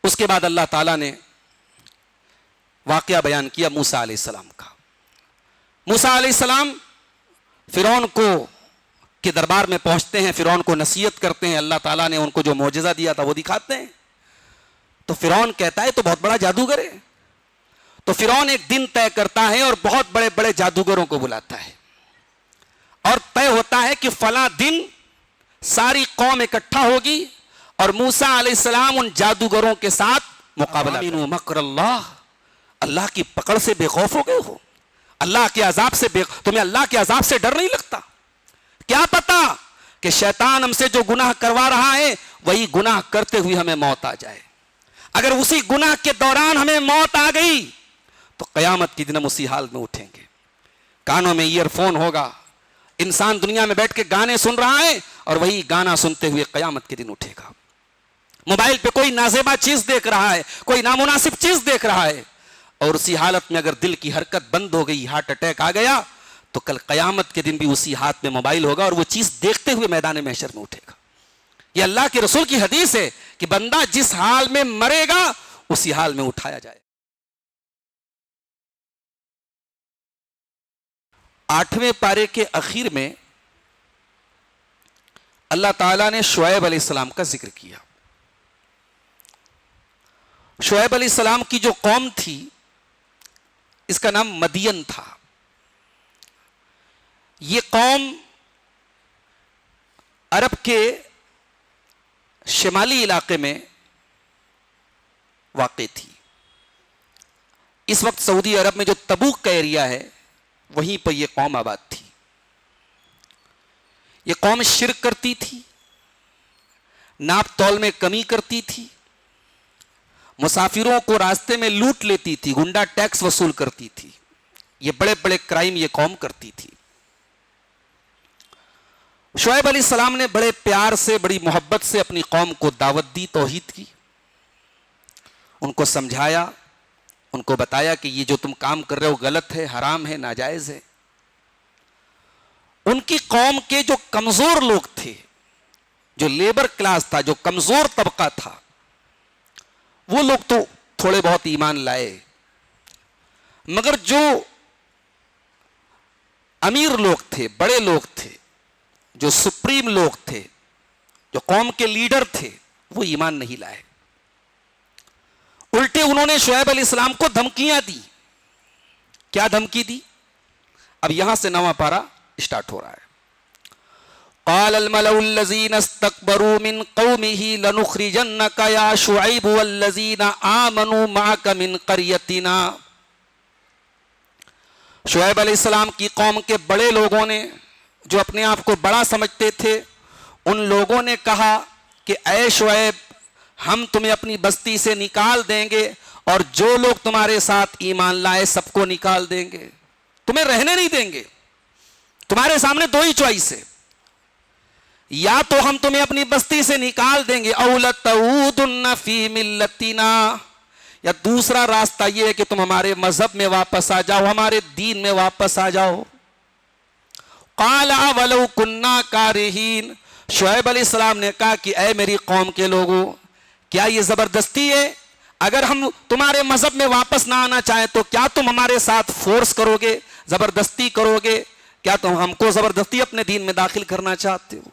اس کے بعد اللہ تعالیٰ نے واقعہ بیان کیا موسیٰ علیہ السلام کا. موسیٰ علیہ السلام فرعون کے دربار میں پہنچتے ہیں, فرعون کو نصیحت کرتے ہیں, اللہ تعالیٰ نے ان کو جو معجزہ دیا تھا وہ دکھاتے ہیں. تو فرعون کہتا ہے تو بہت بڑا جادوگر ہے. تو فرعون ایک دن طے کرتا ہے اور بہت بڑے بڑے جادوگروں کو بلاتا ہے, اور طے ہوتا ہے کہ فلاں دن ساری قوم اکٹھا ہوگی اور موسیٰ علیہ السلام ان جادوگروں کے ساتھ مقابلہ کریں. مکر اللہ کی پکڑ سے بے خوف ہو گئے ہو, اللہ کے عذاب سے تمہیں اللہ کے عذاب سے ڈر نہیں لگتا؟ کیا پتا کہ شیطان ہم سے جو گناہ کروا رہا ہے وہی گناہ کرتے ہوئے ہمیں موت آ جائے. اگر اسی گناہ کے دوران ہمیں موت آ گئی تو قیامت کے دن ہم اسی حال میں اٹھیں گے. کانوں میں ایئر فون ہوگا, انسان دنیا میں بیٹھ کے گانے سن رہا ہے اور وہی گانا سنتے ہوئے قیامت کے دن اٹھے گا. موبائل پہ کوئی نازیبا چیز دیکھ رہا ہے, کوئی نامناسب چیز دیکھ رہا ہے, اور اسی حالت میں اگر دل کی حرکت بند ہو گئی, ہارٹ اٹیک آ گیا, تو کل قیامت کے دن بھی اسی ہاتھ میں موبائل ہوگا اور وہ چیز دیکھتے ہوئے میدان محشر میں اٹھے گا. یہ اللہ کے رسول کی حدیث ہے کہ بندہ جس حال میں مرے گا اسی حال میں اٹھایا جائے. 8ویں پارے کے اخیر میں اللہ تعالیٰ نے شعیب علیہ السلام کا ذکر کیا. شعیب علیہ السلام کی جو قوم تھی اس کا نام مدین تھا. یہ قوم عرب کے شمالی علاقے میں واقع تھی. اس وقت سعودی عرب میں جو تبوک کا ایریا ہے وہیں پر یہ قوم آباد تھی. یہ قوم شرک کرتی تھی, ناپ تول میں کمی کرتی تھی, مسافروں کو راستے میں لوٹ لیتی تھی, گنڈا ٹیکس وصول کرتی تھی. یہ بڑے بڑے کرائم یہ قوم کرتی تھی. شعیب علیہ السلام نے بڑے پیار سے, بڑی محبت سے اپنی قوم کو دعوت دی, توحید کی, ان کو سمجھایا, ان کو بتایا کہ یہ جو تم کام کر رہے ہو غلط ہے, حرام ہے, ناجائز ہے. ان کی قوم کے جو کمزور لوگ تھے, جو لیبر کلاس تھا, جو کمزور طبقہ تھا, وہ لوگ تو تھوڑے بہت ایمان لائے, مگر جو امیر لوگ تھے, بڑے لوگ تھے, جو سپریم لوگ تھے, جو قوم کے لیڈر تھے, وہ ایمان نہیں لائے. الٹے انہوں نے شعیب علیہ السلام کو دھمکیاں دی. کیا دھمکی دی؟ اب یہاں سے 9واں پارہ اسٹارٹ ہو رہا ہے. قال الملأ الذين استكبروا من قومه لنخرجنك يا شعيب والذين آمنوا معك من قريتنا. شعیب علیہ السلام کی قوم کے بڑے لوگوں نے, جو اپنے آپ کو بڑا سمجھتے تھے, ان لوگوں نے کہا کہ اے شعیب, ہم تمہیں اپنی بستی سے نکال دیں گے اور جو لوگ تمہارے ساتھ ایمان لائے سب کو نکال دیں گے, تمہیں رہنے نہیں دیں گے. تمہارے سامنے 2 ہی چوائس ہے, یا تو ہم تمہیں اپنی بستی سے نکال دیں گے, او لتعودن فی ملتنا, یا دوسرا راستہ یہ ہے کہ تم ہمارے مذہب میں واپس آ جاؤ, ہمارے دین میں واپس آ جاؤ. قال ولو كنا کارہین. شعیب علیہ السلام نے کہا کہ اے میری قوم کے لوگوں, کیا یہ زبردستی ہے؟ اگر ہم تمہارے مذہب میں واپس نہ آنا چاہیں تو کیا تم ہمارے ساتھ فورس کرو گے, زبردستی کرو گے؟ کیا تم ہم کو زبردستی اپنے دین میں داخل کرنا چاہتے ہو؟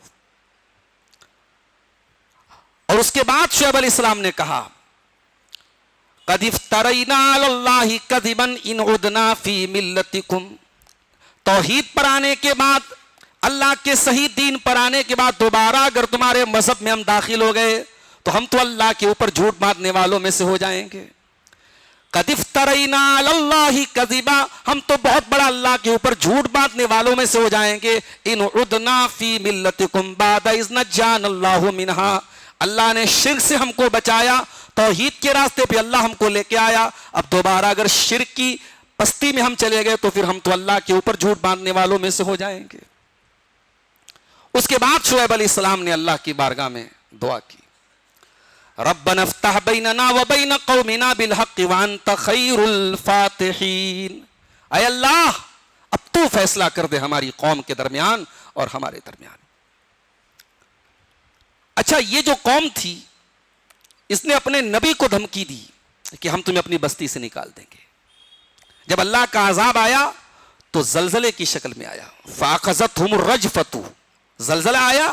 اور اس کے بعد شعیب علیہ السلام نے کہا قد افترینا علی اللہ کذبا ان عدنا فی ملتکم. توحید پر آنے کے بعد, اللہ کے صحیح دین پر آنے کے بعد دوبارہ اگر تمہارے مذہب میں ہم داخل ہو گئے تو ہم تو اللہ کے اوپر جھوٹ باندھنے والوں میں سے ہو جائیں گے. قد افترینا علی اللہ کذبا, ہم تو بہت بڑا اللہ کے اوپر جھوٹ باندھنے والوں میں سے ہو جائیں گے. ان عدنا فی ملتکم بعد اذ نجانا اللہ منہا, اللہ نے شرک سے ہم کو بچایا, توحید کے راستے پہ اللہ ہم کو لے کے آیا. اب دوبارہ اگر شرک کی پستی میں ہم چلے گئے تو پھر ہم تو اللہ کے اوپر جھوٹ باندھنے والوں میں سے ہو جائیں گے. اس کے بعد شعیب علیہ السلام نے اللہ کی بارگاہ میں دعا کی, ربنا افتح بیننا وبین قومنا بالحق وانت خیر الفاتحین. اے اللہ, اب تو فیصلہ کر دے ہماری قوم کے درمیان اور ہمارے درمیان. اچھا, یہ جو قوم تھی اس نے اپنے نبی کو دھمکی دی کہ ہم تمہیں اپنی بستی سے نکال دیں گے. جب اللہ کا عذاب آیا تو زلزلے کی شکل میں آیا. فَأَخَذَتْهُمُ الرَّجْفَةُ, زلزلہ آیا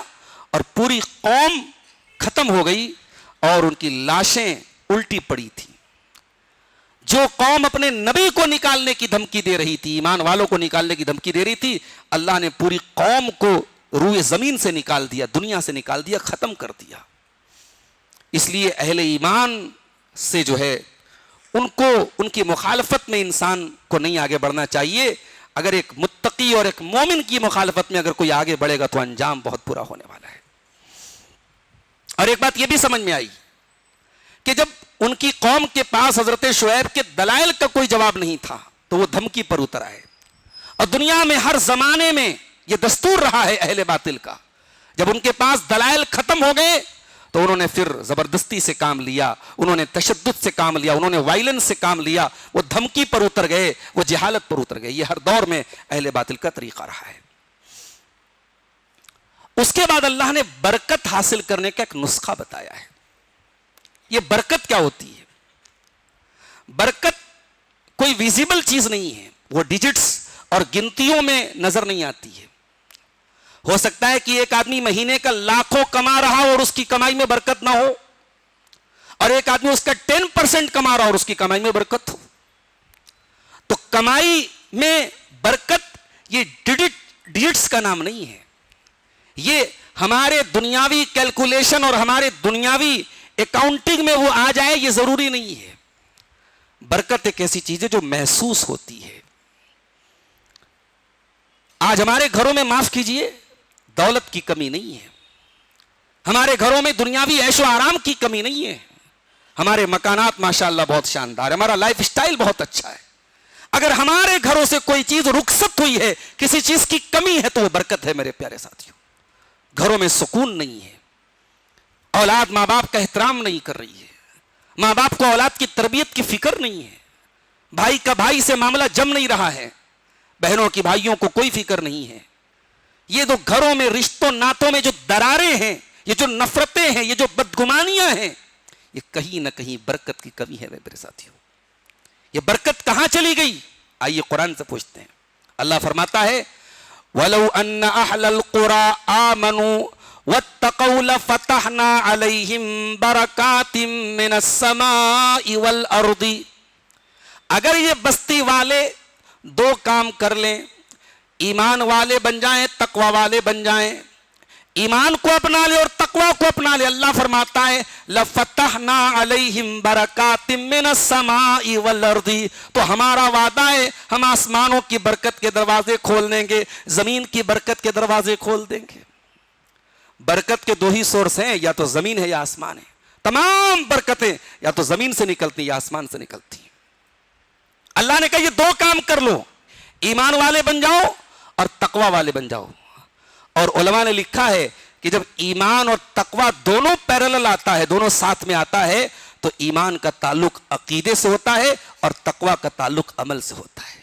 اور پوری قوم ختم ہو گئی اور ان کی لاشیں الٹی پڑی تھی. جو قوم اپنے نبی کو نکالنے کی دھمکی دے رہی تھی, ایمان والوں کو نکالنے کی دھمکی دے رہی تھی, اللہ نے پوری قوم کو روئے زمین سے نکال دیا, دنیا سے نکال دیا, ختم کر دیا. اس لیے اہل ایمان سے جو ہے ان کو ان کی مخالفت میں انسان کو نہیں آگے بڑھنا چاہیے. اگر ایک متقی اور ایک مومن کی مخالفت میں اگر کوئی آگے بڑھے گا تو انجام بہت برا ہونے والا ہے. اور ایک بات یہ بھی سمجھ میں آئی کہ جب ان کی قوم کے پاس حضرت شعیب کے دلائل کا کوئی جواب نہیں تھا تو وہ دھمکی پر اتر آئے. اور دنیا میں ہر زمانے میں یہ دستور رہا ہے اہل باطل کا, جب ان کے پاس دلائل ختم ہو گئے تو انہوں نے پھر زبردستی سے کام لیا, انہوں نے تشدد سے کام لیا, انہوں نے وائلنس سے کام لیا, وہ دھمکی پر اتر گئے, وہ جہالت پر اتر گئے. یہ ہر دور میں اہل باطل کا طریقہ رہا ہے. اس کے بعد اللہ نے برکت حاصل کرنے کا ایک نسخہ بتایا ہے. یہ برکت کیا ہوتی ہے؟ برکت کوئی ویزیبل چیز نہیں ہے, وہ ڈیجٹس اور گنتیوں میں نظر نہیں آتی ہے. ہو سکتا ہے کہ ایک آدمی مہینے کا لاکھوں کما رہا ہو اور اس کی کمائی میں برکت نہ ہو, اور ایک آدمی اس کا 10% کما رہا ہو اور اس کی کمائی میں برکت ہو. تو کمائی میں برکت یہ ڈیجٹس کا نام نہیں ہے, یہ ہمارے دنیاوی کیلکولیشن اور ہمارے دنیاوی اکاؤنٹنگ میں وہ آ جائے یہ ضروری نہیں ہے. برکت ایک ایسی چیز ہے جو محسوس ہوتی ہے. آج ہمارے گھروں میں معاف کیجئے دولت کی کمی نہیں ہے, ہمارے گھروں میں دنیاوی عیش و آرام کی کمی نہیں ہے, ہمارے مکانات ماشاءاللہ بہت شاندار ہے, ہمارا لائف سٹائل بہت اچھا ہے. اگر ہمارے گھروں سے کوئی چیز رخصت ہوئی ہے, کسی چیز کی کمی ہے, تو وہ برکت ہے میرے پیارے ساتھیوں. گھروں میں سکون نہیں ہے, اولاد ماں باپ کا احترام نہیں کر رہی ہے, ماں باپ کو اولاد کی تربیت کی فکر نہیں ہے, بھائی کا بھائی سے معاملہ جم نہیں رہا ہے, بہنوں کی بھائیوں کو کوئی فکر نہیں ہے. یہ جو گھروں میں رشتوں ناتوں میں جو دراریں ہیں, یہ جو نفرتیں ہیں, یہ جو بدگمانیاں ہیں, یہ کہیں نہ کہیں برکت کی کمی ہے میرے ساتھیوں. یہ برکت کہاں چلی گئی؟ آئیے قرآن سے پوچھتے ہیں. اللہ فرماتا ہے وَلَوْ أَنَّ أَهْلَ الْقُرَىٰ آمَنُوا وَاتَّقَوْا لَفَتَحْنَا عَلَيْهِمْ بَرَكَاتٍ مِّنَ السَّمَاءِ وَالْأَرْضِ. اگر یہ بستی والے دو کام کر لیں, ایمان والے بن جائیں, تقوی والے بن جائیں, ایمان کو اپنا لے اور تقوی کو اپنا لے, اللہ فرماتا ہے لَفَتَحْنَا عَلَيْهِمْ بَرَكَاتٍ مِّنَ السَّمَاءِ وَالْأَرْضِ. تو ہمارا وعدہ ہے ہم آسمانوں کی برکت کے دروازے کھول دیں گے, زمین کی برکت کے دروازے کھول دیں گے. برکت کے دو ہی سورس ہیں, یا تو زمین ہے یا آسمان ہے. تمام برکتیں یا تو زمین سے نکلتی یا آسمان سے نکلتی ہیں. اللہ نے کہا یہ دو کام کر لو, ایمان والے بن جاؤ اور تقوی والے بن جاؤ. اور علماء نے لکھا ہے کہ جب ایمان اور تقوی دونوں پیرلل آتا ہے, دونوں ساتھ میں آتا ہے, تو ایمان کا تعلق عقیدے سے ہوتا ہے اور تقوی کا تعلق عمل سے ہوتا ہے.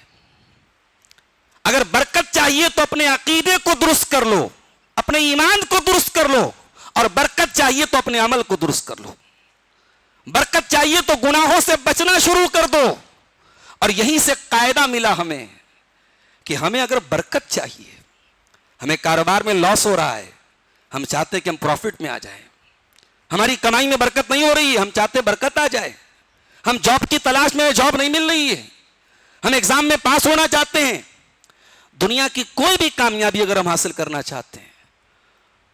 اگر برکت چاہیے تو اپنے عقیدے کو درست کر لو, اپنے ایمان کو درست کر لو, اور برکت چاہیے تو اپنے عمل کو درست کر لو. برکت چاہیے تو گناہوں سے بچنا شروع کر دو. اور یہیں سے قاعدہ ملا ہمیں کہ ہمیں اگر برکت چاہیے, ہمیں کاروبار میں لاس ہو رہا ہے, ہم چاہتے کہ ہم پروفٹ میں آ جائیں, ہماری کمائی میں برکت نہیں ہو رہی ہے, ہم چاہتے برکت آ جائے, ہم جاب کی تلاش میں, جاب نہیں مل رہی ہے, ہم ایگزام میں پاس ہونا چاہتے ہیں. دنیا کی کوئی بھی کامیابی اگر ہم حاصل کرنا چاہتے ہیں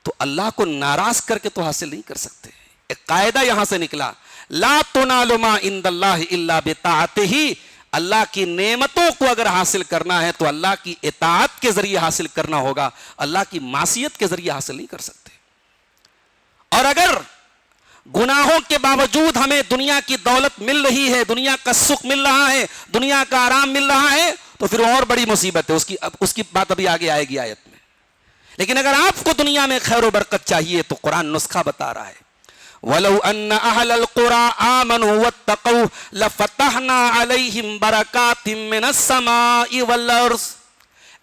تو اللہ کو ناراض کر کے تو حاصل نہیں کر سکتے. ایک قاعدہ یہاں سے نکلا, لا تنال ما عند اللہ الا بطاعتہ. اللہ کی نعمتوں کو اگر حاصل کرنا ہے تو اللہ کی اطاعت کے ذریعے حاصل کرنا ہوگا, اللہ کی معصیت کے ذریعے حاصل نہیں کر سکتے. اور اگر گناہوں کے باوجود ہمیں دنیا کی دولت مل رہی ہے, دنیا کا سکھ مل رہا ہے, دنیا کا آرام مل رہا ہے, تو پھر اور بڑی مصیبت ہے, اس کی بات ابھی آگے آئے گی آیت میں. لیکن اگر آپ کو دنیا میں خیر و برکت چاہیے تو قرآن نسخہ بتا رہا ہے وَلَوْ أَنَّ أَهْلَ الْقُرَىٰ آمَنُوا وَاتَّقَوْا لَفَتَحْنَا عَلَيْهِمْ بَرَكَاتٍ مِّنَ السَّمَاءِ وَالْأَرْضِ.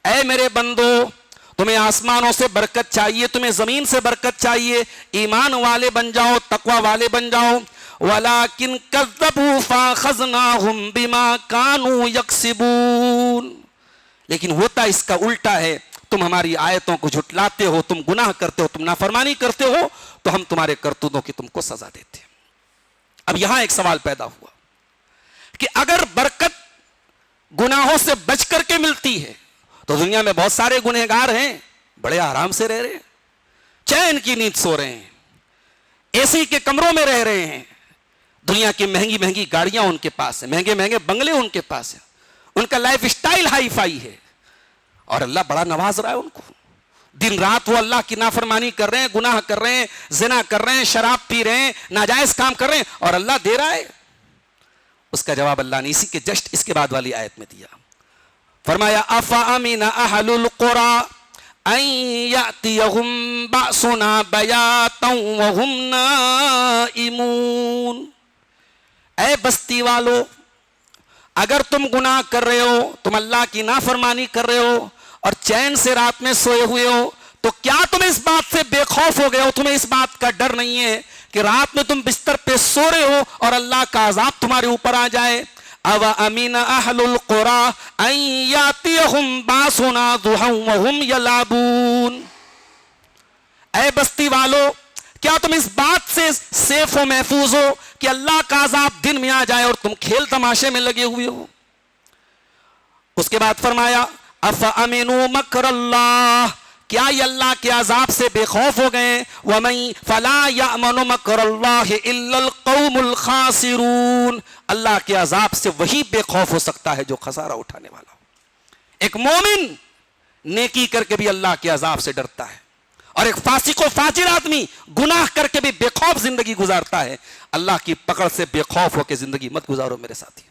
اے میرے بندو, تمہیں آسمانوں سے برکت چاہیے، تمہیں زمین سے برکت چاہیے، ایمان والے بن جاؤ، تقوی والے بن جاؤ۔ وَلَٰكِن كَذَّبُوا فَأَخَذْنَاهُمْ بِمَا كَانُوا يَكْسِبُونَ، لیکن ہوتا اس کا الٹا ہے، تم ہماری آیتوں کو جھٹلاتے ہو، تم گناہ کرتے ہو، تم نافرمانی کرتے ہو، تو ہم تمہارے کرتوتوں کی تم کو سزا دیتے ہیں۔ اب یہاں ایک سوال پیدا ہوا کہ اگر برکت گناہوں سے بچ کر کے ملتی ہے تو دنیا میں بہت سارے گنہگار ہیں، بڑے آرام سے رہ رہے ہیں، چین کی نیند سو رہے ہیں، اے سی کے کمروں میں رہ رہے ہیں، دنیا کی مہنگی مہنگی گاڑیاں ان کے پاس ہیں، مہنگے مہنگے بنگلے ان کے پاس ہیں، ان کا لائف سٹائل ہائی فائی ہے، اور اللہ بڑا نواز رہا ہے ان کو۔ دن رات وہ اللہ کی نافرمانی کر رہے ہیں، گناہ کر رہے ہیں، زنا کر رہے ہیں، شراب پی رہے ہیں، ناجائز کام کر رہے ہیں، اور اللہ دے رہا ہے۔ اس کا جواب اللہ نے اسی کے جسٹ اس کے بعد والی آیت میں دیا، فرمایا افامن اہل القری ان یاتیہم باسنا بیاتا وہم نائمون، اے بستی والو، اگر تم گناہ کر رہے ہو، تم اللہ کی نافرمانی کر رہے ہو اور چین سے رات میں سوئے ہوئے ہو، تو کیا تم اس بات سے بے خوف ہو گئے ہو؟ تمہیں اس بات کا ڈر نہیں ہے کہ رات میں تم بستر پہ سو رہے ہو اور اللہ کا عذاب تمہارے اوپر آ جائے؟ او امین اہل القری ان یاتیہم باسنا ضحی وہم یلعبون، اے بستی والو، کیا تم اس بات سے سیف و محفوظ ہو کہ اللہ کا عذاب دن میں آ جائے اور تم کھیل تماشے میں لگے ہوئے ہو؟ اس کے بعد فرمایا افامنوا مکر اللہ، کیا یہ اللہ کے عذاب سے بے خوف ہو گئے؟ وَمَن فَلَا يَأْمَنُ مَكْرَ اللَّهِ إِلَّا الْقَوْمُ الْخَاسِرُونَ، اللہ کے عذاب سے وہی بے خوف ہو سکتا ہے جو خسارہ اٹھانے والا ہو۔ ایک مومن نیکی کر کے بھی اللہ کے عذاب سے ڈرتا ہے، اور ایک فاسق و فاجر آدمی گناہ کر کے بھی بے خوف زندگی گزارتا ہے۔ اللہ کی پکڑ سے بے خوف ہو کے زندگی مت گزارو میرے ساتھی،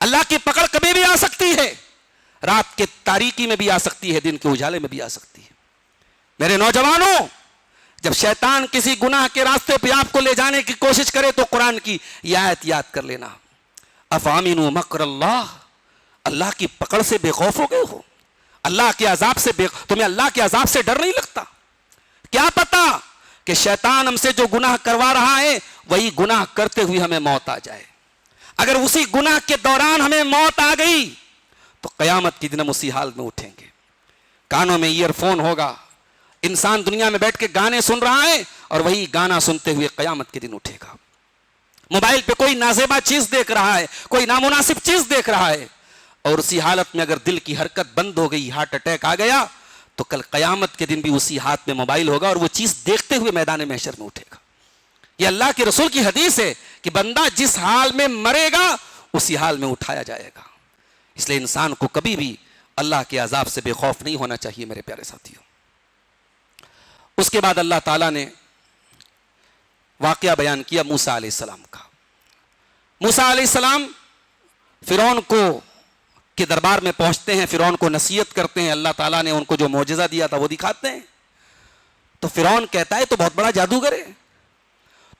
اللہ کی پکڑ کبھی بھی آ سکتی ہے، رات کے تاریکی میں بھی آ سکتی ہے، دن کے اجالے میں بھی آ سکتی ہے۔ میرے نوجوانوں، جب شیطان کسی گناہ کے راستے پہ آپ کو لے جانے کی کوشش کرے تو قرآن کی یہ آیت یاد کر لینا، افامنوا مکر اللہ، اللہ کی پکڑ سے بے خوف ہو گئے ہو، اللہ کے عذاب سے تمہیں اللہ کے عذاب سے ڈر نہیں لگتا؟ کیا پتا کہ شیطان ہم سے جو گناہ کروا رہا ہے وہی گناہ کرتے ہوئے ہمیں موت آ جائے۔ اگر اسی گناہ کے دوران ہمیں موت آ گئی تو قیامت کے دن ہم اسی حال میں اٹھیں گے۔ کانوں میں ایئر فون ہوگا، انسان دنیا میں بیٹھ کے گانے سن رہا ہے اور وہی گانا سنتے ہوئے قیامت کے دن اٹھے گا۔ موبائل پہ کوئی نازیبا چیز دیکھ رہا ہے، کوئی نامناسب چیز دیکھ رہا ہے، اور اسی حالت میں اگر دل کی حرکت بند ہو گئی، ہارٹ اٹیک آ گیا، تو کل قیامت کے دن بھی اسی ہاتھ میں موبائل ہوگا اور وہ چیز دیکھتے ہوئے میدان محشر میں اٹھے گا۔ یہ اللہ کے رسول کی حدیث ہے کہ بندہ جس حال میں مرے گا اسی حال میں اٹھایا جائے گا۔ اس لیے انسان کو کبھی بھی اللہ کے عذاب سے بے خوف نہیں ہونا چاہیے میرے پیارے ساتھیوں۔ اس کے بعد اللہ تعالیٰ نے واقعہ بیان کیا موسیٰ علیہ السلام کا۔ موسیٰ علیہ السلام فرعون کے دربار میں پہنچتے ہیں، فرعون کو نصیحت کرتے ہیں، اللہ تعالیٰ نے ان کو جو معجزہ دیا تھا وہ دکھاتے ہیں۔ تو فرعون کہتا ہے تو بہت بڑا جادوگر ہے۔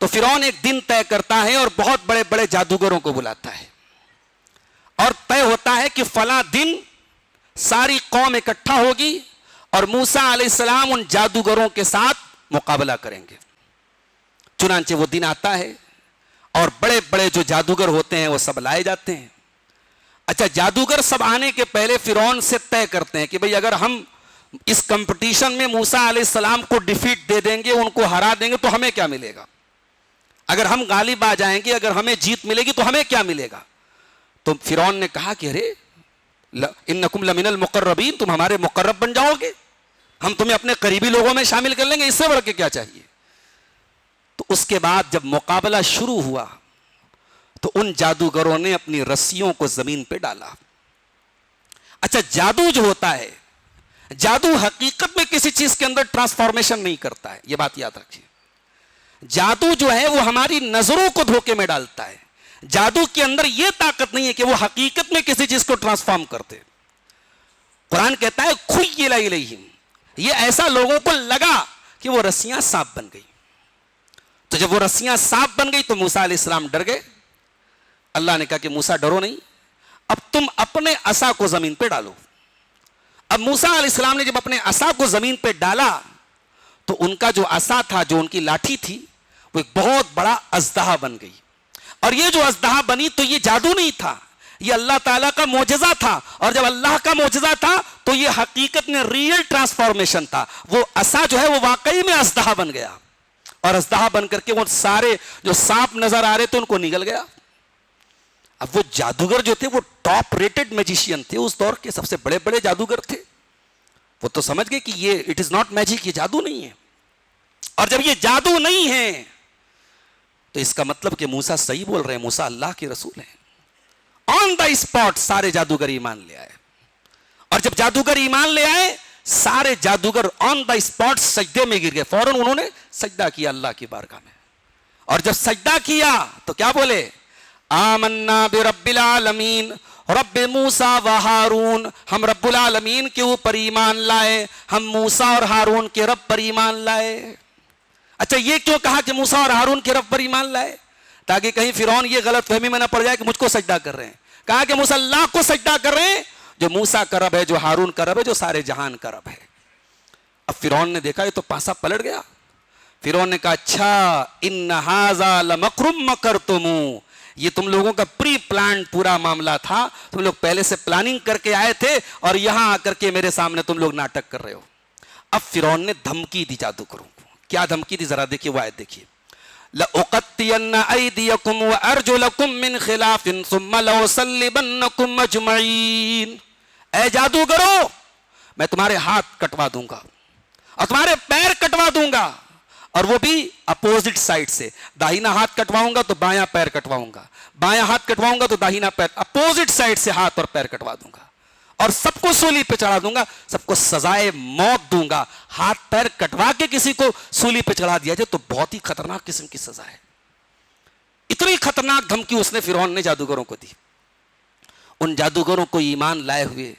تو فرعون ایک دن طے کرتا ہے اور بہت بڑے بڑے جادوگروں کو بلاتا ہے، اور طے ہوتا ہے کہ فلاں دن ساری قوم اکٹھا ہوگی اور موسیٰ علیہ السلام ان جادوگروں کے ساتھ مقابلہ کریں گے۔ چنانچہ وہ دن آتا ہے اور بڑے بڑے جو جادوگر ہوتے ہیں وہ سب لائے جاتے ہیں۔ اچھا، جادوگر سب آنے کے پہلے فرعون سے طے کرتے ہیں کہ بھئی اگر ہم اس کمپٹیشن میں موسیٰ علیہ السلام کو ڈیفیٹ دے دیں گے، ان کو ہرا دیں گے، تو ہمیں کیا ملے گا؟ اگر ہم غالب آ جائیں گے، اگر ہمیں جیت ملے گی تو ہمیں کیا ملے گا؟ تو فرعون نے کہا کہ ارے انکم لمن المقربین، تم ہمارے مقرب بن جاؤ گے، ہم تمہیں اپنے قریبی لوگوں میں شامل کر لیں گے، اس سے بڑھ کے کیا چاہیے؟ تو اس کے بعد جب مقابلہ شروع ہوا تو ان جادوگروں نے اپنی رسیوں کو زمین پہ ڈالا۔ اچھا، جادو جو ہوتا ہے، جادو حقیقت میں کسی چیز کے اندر ٹرانسفارمیشن نہیں کرتا ہے، یہ بات یاد رکھیے۔ جادو جو ہے وہ ہماری نظروں کو دھوکے میں ڈالتا ہے، جادو کے اندر یہ طاقت نہیں ہے کہ وہ حقیقت میں کسی چیز کو ٹرانسفارم کرتے۔ قرآن کہتا ہے خیل الیہم، یہ ایسا لوگوں کو لگا کہ وہ رسیاں سانپ بن گئی۔ تو جب وہ رسیاں سانپ بن گئی تو موسیٰ علیہ السلام ڈر گئے۔ اللہ نے کہا کہ موسیٰ ڈرو نہیں، اب تم اپنے عصا کو زمین پہ ڈالو، اب موسیٰ علیہ السلام نے جب اپنے عصا کو زمین پہ ڈالا تو ان کا جو عصا تھا، جو ان کی لاٹھی تھی، وہ ایک بہت بڑا اژدہا بن گئی. اور یہ جو اژدہا بنی تو یہ جادو نہیں تھا، یہ اللہ تعالیٰ کا معجزہ تھا. اور جب اللہ کا معجزہ تھا تو یہ حقیقت میں ریئل ٹرانسفارمیشن تھا. وہ عصا جو ہے وہ واقعی میں اژدہا بن گیا، اور اژدہا بن کر کے وہ سارے جو سانپ نظر آ رہے تھے ان کو نگل گیا. اب وہ جادوگر جو تھے وہ ٹاپ ریٹڈ میجیشین تھے، اس دور کے سب سے بڑے بڑے جادوگر تھے. وہ تو سمجھ گئے کہ یہ اٹ از ناٹ میجک، یہ جادو نہیں ہے. اور جب یہ جادو نہیں ہے تو اس کا مطلب کہ موسیٰ صحیح بول رہے ہیں، موسیٰ اللہ کے رسول ہیں. آن دا اسپاٹ سارے جادوگر ایمان لے آئے. اور جب جادوگر ایمان لے آئے، سارے جادوگر آن دا اسپاٹ سجدے میں گر گئے. فوراً انہوں نے سجدہ کیا اللہ کی بارگاہ میں. اور جب سجدہ کیا تو کیا بولے؟ آمنا برب العالمین رب موسیٰ و ہارون. ہم رب العالمین کے اوپر ایمان لائے، ہم موسیٰ اور ہارون کے رب پر ایمان لائے. اچھا یہ کیوں کہا کہ موسیٰ اور ہارون کے رب پر ایمان لائے؟ تاکہ کہیں فرعون یہ غلط فہمی میں نہ پڑ جائے کہ مجھ کو سجدہ کر رہے ہیں. کہا کہ موسیٰ اللہ کو سجدہ کر رہے ہیں جو موسیٰ کا رب ہے، جو ہارون کا رب ہے، جو سارے جہان کا رب ہے. اب فرعون نے دیکھا یہ تو پاسا پلٹ گیا. فرعون نے کہا اچھا ان ھذا لمکر مکرتموہ، یہ تم لوگوں کا پری پلان پورا معاملہ تھا، تم لوگ پہلے سے پلاننگ کر کے آئے تھے اور یہاں آ کر کے میرے سامنے تم لوگ ناٹک کر رہے ہو. اب فرعون نے دھمکی دی جادوگروں کو. کیا دھمکی دی؟ ذرا دیکھیے وہ آیت دیکھیے. لَأُقَطِّعَنَّ أَيْدِيَكُمْ وَأَرْجُلَكُمْ مِنْ خِلَافٍ ثُمَّ لَأُصَلِّبَنَّكُمْ أَجْمَعِينَ. اے جادوگرو میں تمہارے ہاتھ کٹوا دوں گا اور تمہارے پیر کٹوا دوں گا، اور وہ بھی اپوزٹ سائڈ سے. داہنا ہاتھ کٹواؤں گا تو بایاں پیر کٹواؤں گا، بایاں ہاتھ کٹواؤں گا تو داہنا پیر. اپوزٹ سائڈ سے ہاتھ اور پیر کٹوا دوں گا اور سب کو سولی پہ چڑھا دوں گا، سب کو سزائے موت دوں گا. ہاتھ پیر کٹوا کے کسی کو سولی پہ چڑھا دیا جائے تو بہت ہی خطرناک قسم کی سزا ہے. اتنی خطرناک دھمکی اس نے فرعون نے جادوگروں کو دی. ان جادوگروں کو ایمان لائے ہوئے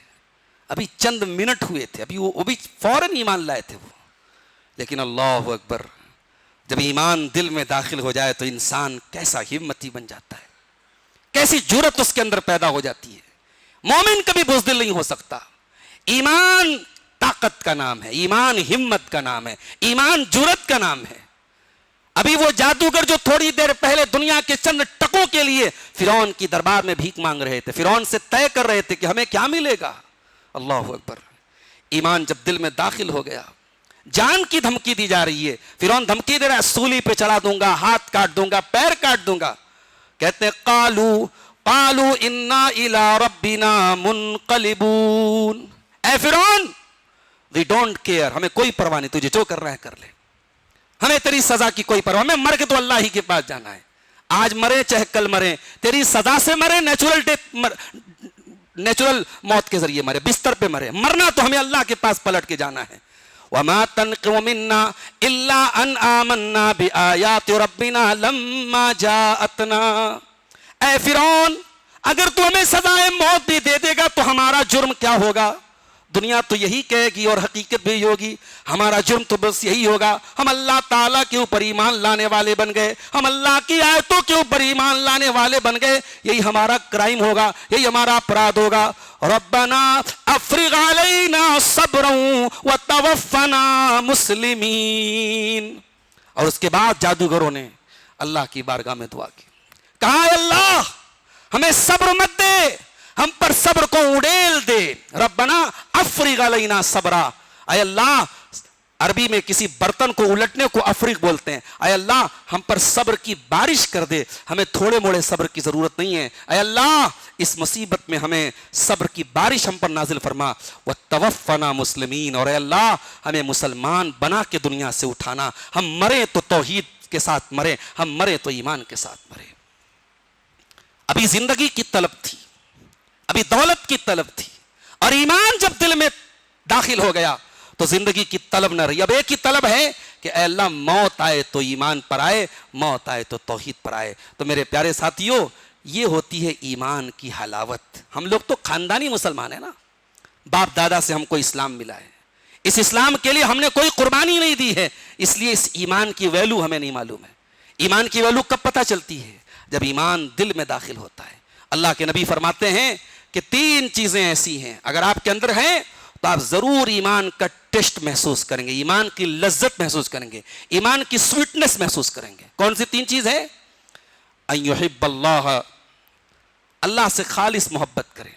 ابھی چند منٹ ہوئے تھے، ابھی وہ بھی فوراً ایمان لائے تھے وہ. لیکن اللہ اکبر، جب ایمان دل میں داخل ہو جائے تو انسان کیسا ہمتی بن جاتا ہے، کیسی جرأت اس کے اندر پیدا ہو جاتی ہے. مومن کبھی بزدل نہیں ہو سکتا. ایمان طاقت کا نام ہے، ایمان ہمت کا نام ہے، ایمان جرأت کا نام ہے. ابھی وہ جادوگر جو تھوڑی دیر پہلے دنیا کے چند ٹکوں کے لیے فرعون کی دربار میں بھیک مانگ رہے تھے، فرعون سے طے کر رہے تھے کہ ہمیں کیا ملے گا. اللہ اکبر، ایمان جب دل میں داخل ہو گیا، جان کی دھمکی دی جا رہی ہے. فرعون دھمکی دے رہا ہے سولی پہ چڑھا دوں گا، ہاتھ کاٹ دوں گا، پیر کاٹ دوں گا. کہتے ہیں قالوا انا الی ربنا منقلبون. اے فرعون وی ڈونٹ کیئر، ہمیں کوئی پرواہ نہیں، تجھے جو کر رہا ہے کر لے، ہمیں تیری سزا کی کوئی پرواہ. ہمیں مر کے تو اللہ ہی کے پاس جانا ہے. آج مرے چاہے کل مرے، تیری سزا سے مرے، نیچرل موت کے ذریعے مرے، بستر پہ مرے، مرنا تو ہمیں اللہ کے پاس پلٹ کے جانا ہے. وما تنقم منا الا ان آمنا بآیات ربنا لما جاءتنا. اے فرعون اگر تو ہمیں سزائے موت بھی دے دے گا تو ہمارا جرم کیا ہوگا؟ دنیا تو یہی کہے گی اور حقیقت بھی ہوگی، ہمارا جرم تو بس یہی ہوگا، ہم اللہ تعالیٰ کے اوپر ایمان لانے والے بن گئے، ہم اللہ کی آیتوں کے اوپر ایمان لانے والے بن گئے، یہی ہمارا کرائم ہوگا، یہی ہمارا اپرادھ ہوگا. ربنا افرغ علینا صبرا وتوفنا مسلمین. اور اس کے بعد جادوگروں نے اللہ کی بارگاہ میں دعا کی، کہا اے اللہ ہمیں صبر مت دے، ہم پر صبر کو اڑیل دے. ربنا افرغ علینا صبرا. اے اللہ، عربی میں کسی برتن کو الٹنے کو افریق بولتے ہیں. اے اللہ ہم پر صبر کی بارش کر دے، ہمیں تھوڑے موڑے صبر کی ضرورت نہیں ہے. اے اللہ اس مصیبت میں ہمیں صبر کی بارش ہم پر نازل فرما. وتوفنا مسلمین. اور اے اللہ ہمیں مسلمان بنا کے دنیا سے اٹھانا، ہم مرے تو توحید کے ساتھ مرے، ہم مرے تو ایمان کے ساتھ مرے. ابھی زندگی کی طلب تھی، ابھی دولت کی طلب تھی، اور ایمان جب دل میں داخل ہو گیا تو زندگی کی طلب نہ رہی. اب ایک ہی طلب ہے کہ اے اللہ موت آئے تو ایمان پر آئے، موت آئے تو توحید پر آئے. تو میرے پیارے ساتھیوں، یہ ہوتی ہے ایمان کی حلاوت. ہم لوگ تو خاندانی مسلمان ہیں نا، باپ دادا سے ہم کو اسلام ملا ہے، اس اسلام کے لیے ہم نے کوئی قربانی نہیں دی ہے، اس لیے اس ایمان کی ویلو ہمیں نہیں معلوم ہے. ایمان کی ویلو کب پتہ چلتی ہے؟ جب ایمان دل میں داخل ہوتا ہے. اللہ کے نبی فرماتے ہیں کہ 3 چیزیں ایسی ہیں اگر آپ کے اندر ہیں تو آپ ضرور ایمان کا ٹیسٹ محسوس کریں گے, ایمان کی لذت محسوس کریں گے, ایمان کی سویٹنس محسوس کریں گے. کون سی 3 چیز ہے؟ ان یحب اللہ, اللہ سے خالص محبت کریں,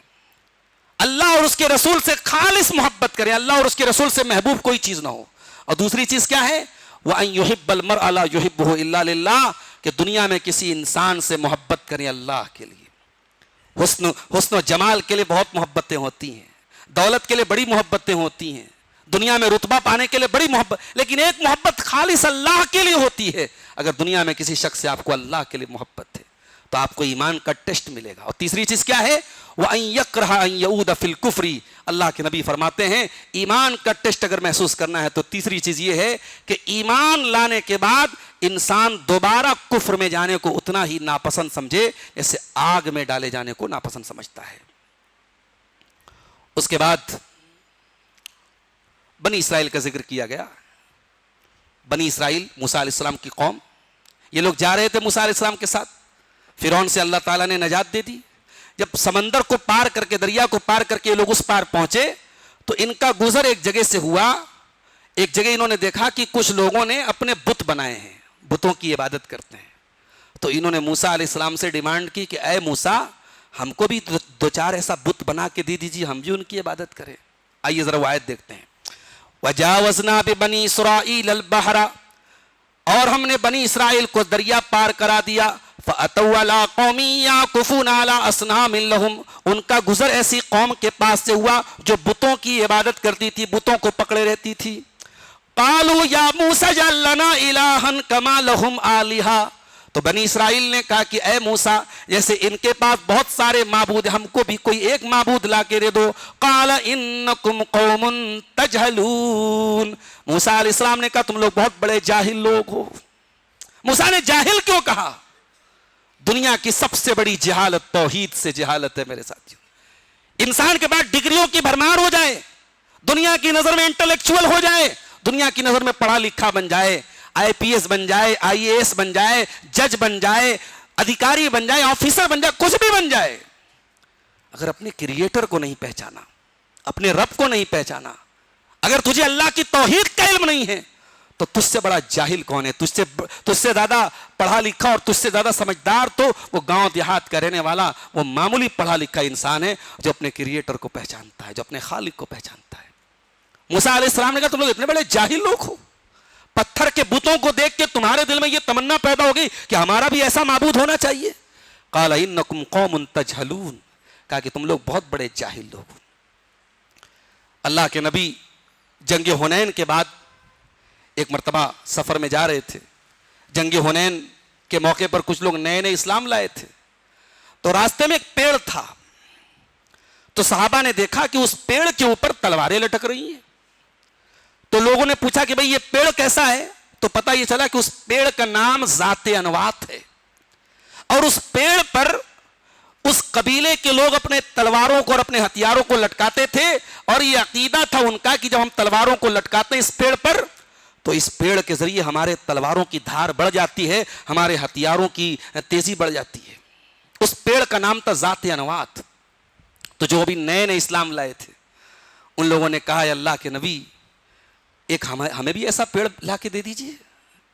اللہ اور اس کے رسول سے خالص محبت کریں, اللہ اور اس کے رسول سے محبوب کوئی چیز نہ ہو. اور دوسری چیز کیا ہے؟ وَأَن يُحِبَّ الْمَرْءَ لَا يُحِبُّهُ إِلَّا لِلَّهِ, کہ دنیا میں کسی انسان سے محبت کریں اللہ کے لیے. حسن و جمال کے لیے بہت محبتیں ہوتی ہیں, دولت کے لیے بڑی محبتیں ہوتی ہیں, دنیا میں رتبہ پانے کے لیے بڑی محبت, لیکن ایک محبت خالص اللہ کے لیے ہوتی ہے. اگر دنیا میں کسی شخص سے آپ کو اللہ کے لیے محبت ہے تو آپ کو ایمان کا ٹیسٹ ملے گا. اور تیسری چیز کیا ہے؟ وَأَن يَكْرَهَ أَن يَعُودَ فِي الْكُفْرِ, اللہ کے نبی فرماتے ہیں ایمان کا ٹیسٹ اگر محسوس کرنا ہے تو تیسری چیز یہ ہے کہ ایمان لانے کے بعد انسان دوبارہ کفر میں جانے کو اتنا ہی ناپسند سمجھے جیسے آگ میں ڈالے جانے کو ناپسند سمجھتا ہے. اس کے بعد بنی اسرائیل کا ذکر کیا گیا. بنی اسرائیل موسیٰ علیہ السلام کی قوم, یہ لوگ جا رہے تھے موسیٰ علیہ السلام کے ساتھ, فرعون سے اللہ تعالیٰ نے نجات دے دی. جب سمندر کو پار کر کے, دریا کو پار کر کے یہ لوگ اس پار پہنچے تو ان کا گزر ایک جگہ سے ہوا. ایک جگہ انہوں نے دیکھا کہ کچھ لوگوں نے اپنے بت بنائے ہیں, بتوں کی عبادت کرتے ہیں. تو انہوں نے موسیٰ علیہ السلام سے ڈیمانڈ کی کہ اے موسیٰ, ہم کو بھی 2-4 ایسا بت بنا کے دے دیجیے, ہم بھی ان کی عبادت کریں. آئیے ذرا وہ آیت دیکھتے ہیں. وَجَاوَزْنَا بِبَنِي إِسْرَائِيلَ الْبَحْرَ, اور ہم نے بنی اسرائیل کو دریا پار کرا دیا. فَأَتَوْا عَلَىٰ قَوْمٍ يَعْكُفُونَ عَلَىٰ أَصْنَامٍ لَهُمْ, ان کا گزر ایسی قوم کے پاس سے ہوا جو بتوں کی عبادت کرتی تھی, بتوں کو پکڑے رہتی تھی. قَالُوا يَا مُوسَىٰ اجْعَل لَنَا إِلَٰهًا كَمَا لَهُمْ آلِهَةٌ, تو بنی اسرائیل نے کہا کہ اے موسیٰ, جیسے ان کے پاس بہت سارے معبود ہیں, ہم کو بھی کوئی ایک معبود لا کے دے دو. قَالَ إِنَّكُمْ قَوْمٌ تَجْهَلُونَ, موسیٰ علیہ السلام نے کہا تم لوگ بہت بڑے جاہل لوگ ہو. موسیٰ نے جاہل کیوں کہا؟ دنیا کی سب سے بڑی جہالت توحید سے جہالت ہے میرے ساتھیوں. انسان کے بعد ڈگریوں کی بھرمار ہو جائے, دنیا کی نظر میں انٹلیکچوئل ہو جائے, دنیا کی نظر میں پڑھا لکھا بن جائے, IPS بن جائے, IAS بن جائے, جج بن جائے, ادھیکاری بن جائے, آفیسر بن جائے, کچھ بھی بن جائے, اگر اپنے کریٹر کو نہیں پہچانا, اپنے رب کو نہیں پہچانا, اگر تجھے اللہ کی توحید کا علم نہیں ہے تو تجھ سے بڑا جاہل کون ہے؟ تجھ سے زیادہ پڑھا لکھا اور تجھ سے زیادہ سمجھدار تو وہ گاؤں دیہات کا رہنے والا وہ معمولی پڑھا لکھا انسان ہے جو اپنے کریٹر کو پہچانتا ہے, جو اپنے خالق کو پہچانتا ہے. موسیٰ علیہ السلام نے کہا تم لوگ اتنے بڑے جاہل لوگ ہو, پتھر کے بتوں کو دیکھ کے تمہارے دل میں یہ تمنا پیدا ہو گئی کہ ہمارا بھی ایسا معبود ہونا چاہیے. قال انکم قوم تجہلون, کہا کہ تم لوگ بہت بڑے جاہل لوگ ہو. اللہ کے نبی جنگ حنین کے بعد ایک مرتبہ سفر میں جا رہے تھے. جنگ حنین کے موقع پر کچھ لوگ نئے نئے اسلام لائے تھے, تو راستے میں ایک پیڑ تھا, تو صحابہ نے دیکھا کہ اس پیڑ کے اوپر تلواریں لٹک رہی ہیں. تو لوگوں نے پوچھا کہ بھئی یہ پیڑ کیسا ہے, تو پتہ یہ چلا کہ اس پیڑ کا نام ذات انوات ہے, اور اس پیڑ پر اس قبیلے کے لوگ اپنے تلواروں کو اور اپنے ہتھیاروں کو لٹکاتے تھے, اور یہ عقیدہ تھا ان کا کہ جب ہم تلواروں کو لٹکاتے ہیں اس پیڑ پر تو اس پیڑ کے ذریعے ہمارے تلواروں کی دھار بڑھ جاتی ہے, ہمارے ہتھیاروں کی تیزی بڑھ جاتی ہے. اس پیڑ کا نام تھا ذات انوات. تو جو ابھی نئے نئے اسلام لائے تھے ان لوگوں نے کہا اے اللہ کے نبی, ایک ہمیں بھی ایسا پیڑ لا کے دے دیجئے.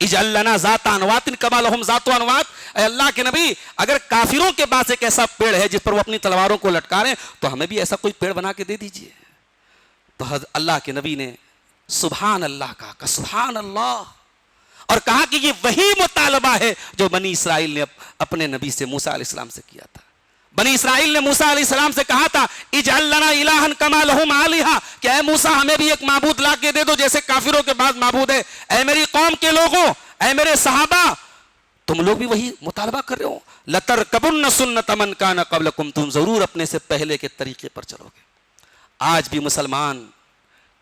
اجعل لنا ذات انوات کما لہم ذات انوات, اے اللہ کے نبی اگر کافروں کے پاس ایک ایسا پیڑ ہے جس پر وہ اپنی تلواروں کو لٹکا رہے ہیں تو ہمیں بھی ایسا کوئی پیڑ بنا کے دے دیجئے. تو اللہ کے نبی نے سبحان اللہ کہا, سبحان اللہ, اور کہا کہ یہ وہی مطالبہ ہے جو بنی اسرائیل نے اپنے نبی سے موسیٰ علیہ السلام سے کیا تھا. بنی اسرائیل نے موسیٰ علیہ السلام سے کہا تھا اجعل لنا الہا کما لہم آلہہ, کہ اے موسیٰ ہمیں بھی ایک معبود لا کے دے دو جیسے کافروں کے بعد معبود ہے. اے میری قوم کے لوگوں, اے میرے صحابہ, تم لوگ بھی وہی مطالبہ کر رہے ہو. لَتَرْكَبُنَّ سُنَّتَ مَنْ كَانَ قَبْلَكُمْ, تم ضرور اپنے سے پہلے کے طریقے پر چلو گے. آج بھی مسلمان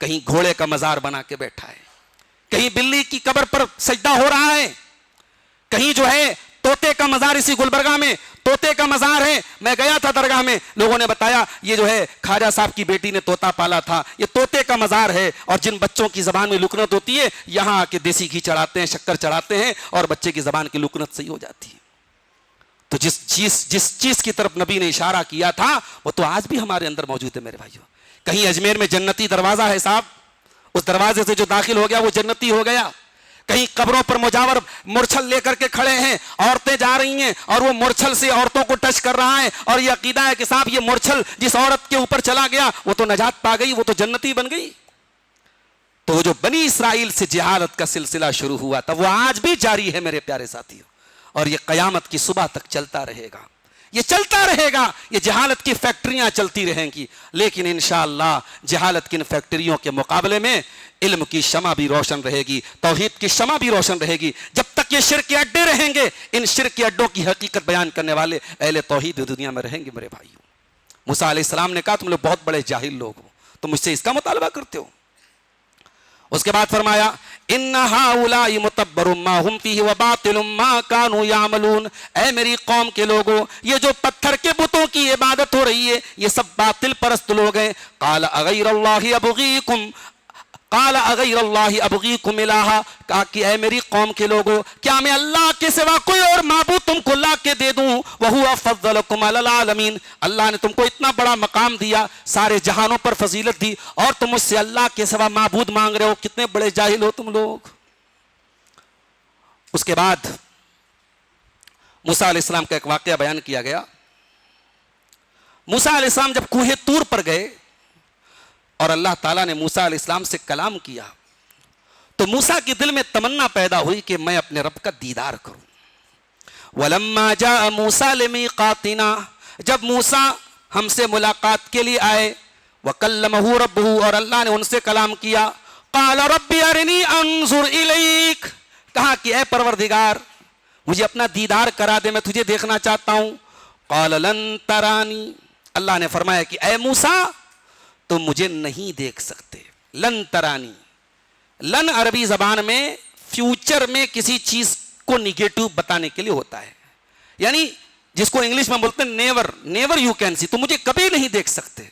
کہیں گھوڑے کا مزار بنا کے بیٹھا ہے, کہیں بلی کی قبر پر سجدہ ہو رہا ہے, کہیں جو ہے طوطے کا مزار, اسی گلبرگہ میں طوطے کا مزار ہے. میں گیا تھا درگاہ میں, لوگوں نے بتایا یہ جو ہے خواجہ صاحب کی بیٹی نے طوطا پالا تھا, یہ طوطے کا مزار ہے, اور جن بچوں کی زبان میں لکنت ہوتی ہے یہاں آ کے دیسی گھی چڑھاتے ہیں, شکر چڑھاتے ہیں, اور بچے کی زبان کی لکنت صحیح ہو جاتی ہے. تو جس چیز کی طرف نبی نے اشارہ کیا تھا وہ تو آج بھی ہمارے اندر موجود ہے میرے بھائیوں, کہیں اجمیر میں جنتی دروازہ ہے صاحب، اس دروازے سے جو داخل ہو گیا وہ جنتی ہو گیا. کہیں قبروں پر مجاور مورچھل لے کر کے کھڑے ہیں، عورتیں جا رہی ہیں اور وہ مورچھل سے عورتوں کو ٹچ کر رہا ہے، اور یہ عقیدہ ہے کہ صاحب یہ مورچھل جس عورت کے اوپر چلا گیا وہ تو نجات پا گئی، وہ تو جنتی بن گئی. تو وہ جو بنی اسرائیل سے جہالت کا سلسلہ شروع ہوا تھا وہ آج بھی جاری ہے میرے پیارے ساتھیوں، اور یہ قیامت کی صبح تک چلتا رہے گا، یہ چلتا رہے گا. یہ جہالت کی فیکٹریاں چلتی رہیں گی، لیکن انشاءاللہ جہالت کی ان فیکٹریوں کے مقابلے میں علم کی شمع بھی روشن رہے گی، توحید کی شمع بھی روشن رہے گی. جب تک یہ شرک کے اڈے رہیں گے، ان شرک کے اڈوں کی حقیقت بیان کرنے والے اہل توحید دنیا میں رہیں گے. میرے بھائیوں، موسیٰ علیہ السلام نے کہا تم لوگ بہت بڑے جاہل لوگ ہو، تم مجھ سے اس کا مطالبہ کرتے ہو. اس کے بعد فرمایا ان ہؤلاء متبر ما هم فيه وباطل ما كانوا يعملون. اے میری قوم کے لوگوں، یہ جو پتھر کے بتوں کی عبادت ہو رہی ہے یہ سب باطل پرست لوگ ہیں. قال اغیر اللہ ابغیکم قال اغیر اللہ ابغیکم الہا. کہا کہ اے میری قوم کے لوگوں، کیا میں اللہ کے سوا کوئی اور معبود تم کو لا کے دے دوں؟ وہو فضلکم علی العالمین. اللہ نے تم کو اتنا بڑا مقام دیا، سارے جہانوں پر فضیلت دی، اور تم مجھ سے اللہ کے سوا معبود مانگ رہے ہو. کتنے بڑے جاہل ہو تم لوگ. اس کے بعد موسیٰ علیہ السلام کا ایک واقعہ بیان کیا گیا. موسیٰ علیہ السلام جب کوہ طور پر گئے اور اللہ تعالیٰ نے موسیٰ علیہ السلام سے کلام کیا تو موسیٰ کے دل میں تمنا پیدا ہوئی کہ میں اپنے رب کا دیدار کروں. وَلَمَّا جَاءَ مُوسَىٰ لِمِيقَاتِنَا. جب موسیٰ ہم سے ملاقات کے لیے آئے، وَكَلَّمَهُ رَبُّهُ، اور اللہ نے ان سے کلام کیا. قَالَ رَبِّ أَرِنِي أَنظُرْ إِلَيْكَ. کہا کہ اے پروردگار مجھے اپنا دیدار کرا دے، میں تجھے دیکھنا چاہتا ہوں. قَالَ لَن تَرَانِي. اللہ نے فرمایا کہ اے موسیٰ تم مجھے نہیں دیکھ سکتے. لن ترانی، لن عربی زبان میں فیوچر میں کسی چیز کو نگیٹو بتانے کے لیے ہوتا ہے، یعنی جس کو انگلش میں بولتے ہیں never, never you can see, تم مجھے کبھی نہیں دیکھ سکتے.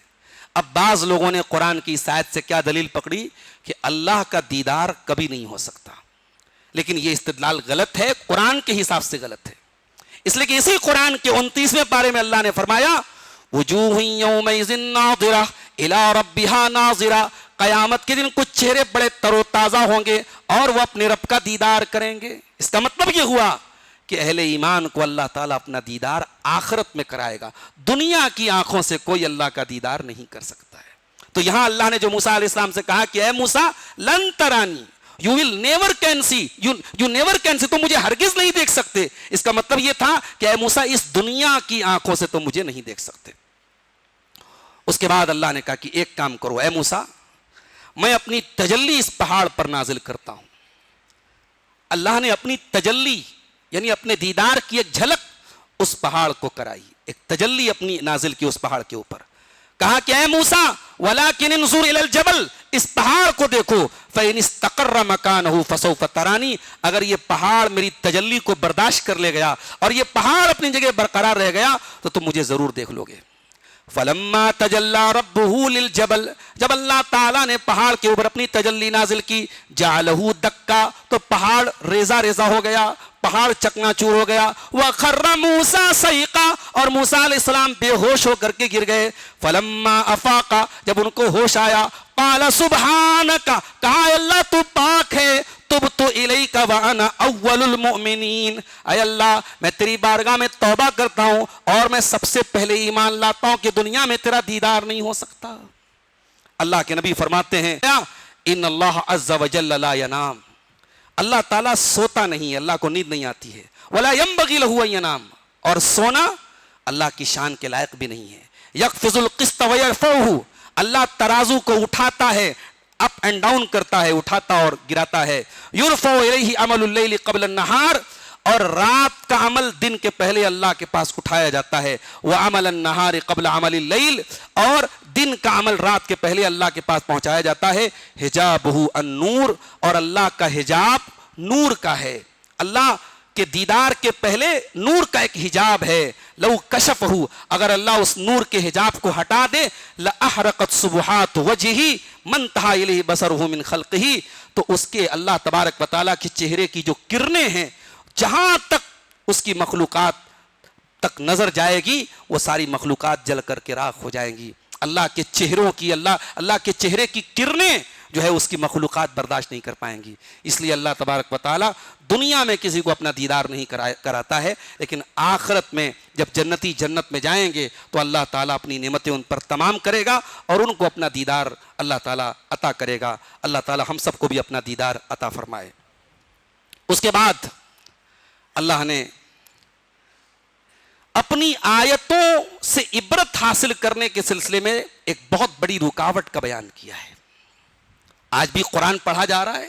اب بعض لوگوں نے قرآن کی اس آیت سے کیا دلیل پکڑی کہ اللہ کا دیدار کبھی نہیں ہو سکتا، لیکن یہ استدلال غلط ہے، قرآن کے حساب سے غلط ہے. اس لیے کہ اسی قرآن کے 29ویں پارے میں اللہ نے فرمایا وجوہ یومئذ ناظرہ الی ربہا ناظرہ. قیامت کے دن کچھ چہرے بڑے تر و تازہ ہوں گے اور وہ اپنے رب کا دیدار کریں گے. اس کا مطلب یہ ہوا کہ اہل ایمان کو اللہ تعالیٰ اپنا دیدار آخرت میں کرائے گا. دنیا کی آنکھوں سے کوئی اللہ کا دیدار نہیں کر سکتا ہے. تو یہاں اللہ نے جو موسیٰ علیہ السلام سے کہا کہ اے موسیٰ لن ترانی، you will never can see, you never can see, تم مجھے ہرگز نہیں دیکھ سکتے. اس کا مطلب یہ تھا کہ اے موسیٰ اس دنیا کی آنکھوں سے تم مجھے نہیں دیکھ سکتے. اس کے بعد اللہ نے کہا کہ ایک کام کرو اے موسیٰ، میں اپنی تجلی اس پہاڑ پر نازل کرتا ہوں. اللہ نے اپنی تجلی یعنی اپنے دیدار کی ایک جھلک اس پہاڑ کو کرائی، ایک تجلی اپنی نازل کی اس پہاڑ کے اوپر. کہا کہ اے موسیٰ وَلَكِنِ انظُرْ إِلَى الْجَبَلِ، اس پہاڑ کو دیکھو فَإِنِ اسْتَقَرَّ مَكَانَهُ فَسَوْفَ تَرَانِي. اگر یہ پہاڑ میری تجلی کو برداشت کر لے گیا اور یہ پہاڑ اپنی جگہ برقرار رہ گیا تو تم مجھے ضرور دیکھ لو گے. فَلَمَّا تَجَلَّى رَبُّهُ لِلْجَبَلِ، جب اللہ تعالیٰ نے پہاڑ کے اوپر اپنی تجلی نازل کی، جَعَلَهُ دَكَّا، تو پہاڑ ریزہ ریزہ ہو گیا، پہاڑ چکنا چور ہو گیا. وَخَرَّ مُوسَىٰ صَعِقًا، اور موسیٰ علیہ السلام بے ہوش ہو کر کے گر گئے. فَلَمَّا أَفَاقَ، جب ان کو ہوش آیا، قَالَ سُبْحَانَكَ، کہا اللہ تو پاک ہے، تُبْتُ إِلَيْكَ وَأَنَا أَوَّلُ الْمُؤْمِنِينَ. اے اللہ میں تیری بارگاہ میں توبہ کرتا ہوں اور میں سب سے پہلے ایمان لاتا ہوں کہ دنیا میں تیرا دیدار نہیں ہو سکتا. اللہ کے نبی فرماتے ہیں ان اللہ عز وجل لا ینام، اللہ تعالیٰ سوتا نہیں ہے، اللہ کو نیند نہیں آتی ہے. ولا ينبغي له ان ينام، اور سونا اللہ کی شان کے لائق بھی نہیں ہے. یقفز القسط ویرفعہ، اللہ ترازو کو اٹھاتا ہے، اپ اینڈ ڈاؤن کرتا ہے، اٹھاتا اور گراتا ہے. یرفع الیہ عمل اللیل قبل النہار، اور رات کا عمل دن کے پہلے اللہ کے پاس اٹھایا جاتا ہے. وعمل النہار قبل عمل اللیل، اور دن کا عمل رات کے پہلے اللہ کے پاس پہنچایا جاتا ہے. حجابہ النور، اور اللہ کا حجاب نور کا ہے. اللہ کے دیدار کے پہلے نور کا ایک حجاب ہے. لو کشفہ، اگر اللہ اس نور کے حجاب کو ہٹا دے، لأحرقت سبحات وجہہ من انتہا الیہ بصرہ من خلقہ، تو اس کے اللہ تبارک و تعالیٰ کے چہرے کی جو کرنیں ہیں، جہاں تک اس کی مخلوقات تک نظر جائے گی وہ ساری مخلوقات جل کر کے راکھ ہو جائیں گی. اللہ کے چہروں کی اللہ کے چہرے کی کرنیں جو ہے اس کی مخلوقات برداشت نہیں کر پائیں گی. اس لیے اللہ تبارک و تعالیٰ دنیا میں کسی کو اپنا دیدار نہیں کراتا ہے، لیکن آخرت میں جب جنتی جنت میں جائیں گے تو اللہ تعالیٰ اپنی نعمتیں ان پر تمام کرے گا اور ان کو اپنا دیدار اللہ تعالیٰ عطا کرے گا. اللہ تعالیٰ ہم سب کو بھی اپنا دیدار عطا فرمائے. اس کے بعد اللہ نے اپنی آیتوں سے عبرت حاصل کرنے کے سلسلے میں ایک بہت بڑی رکاوٹ کا بیان کیا ہے. آج بھی قرآن پڑھا جا رہا ہے،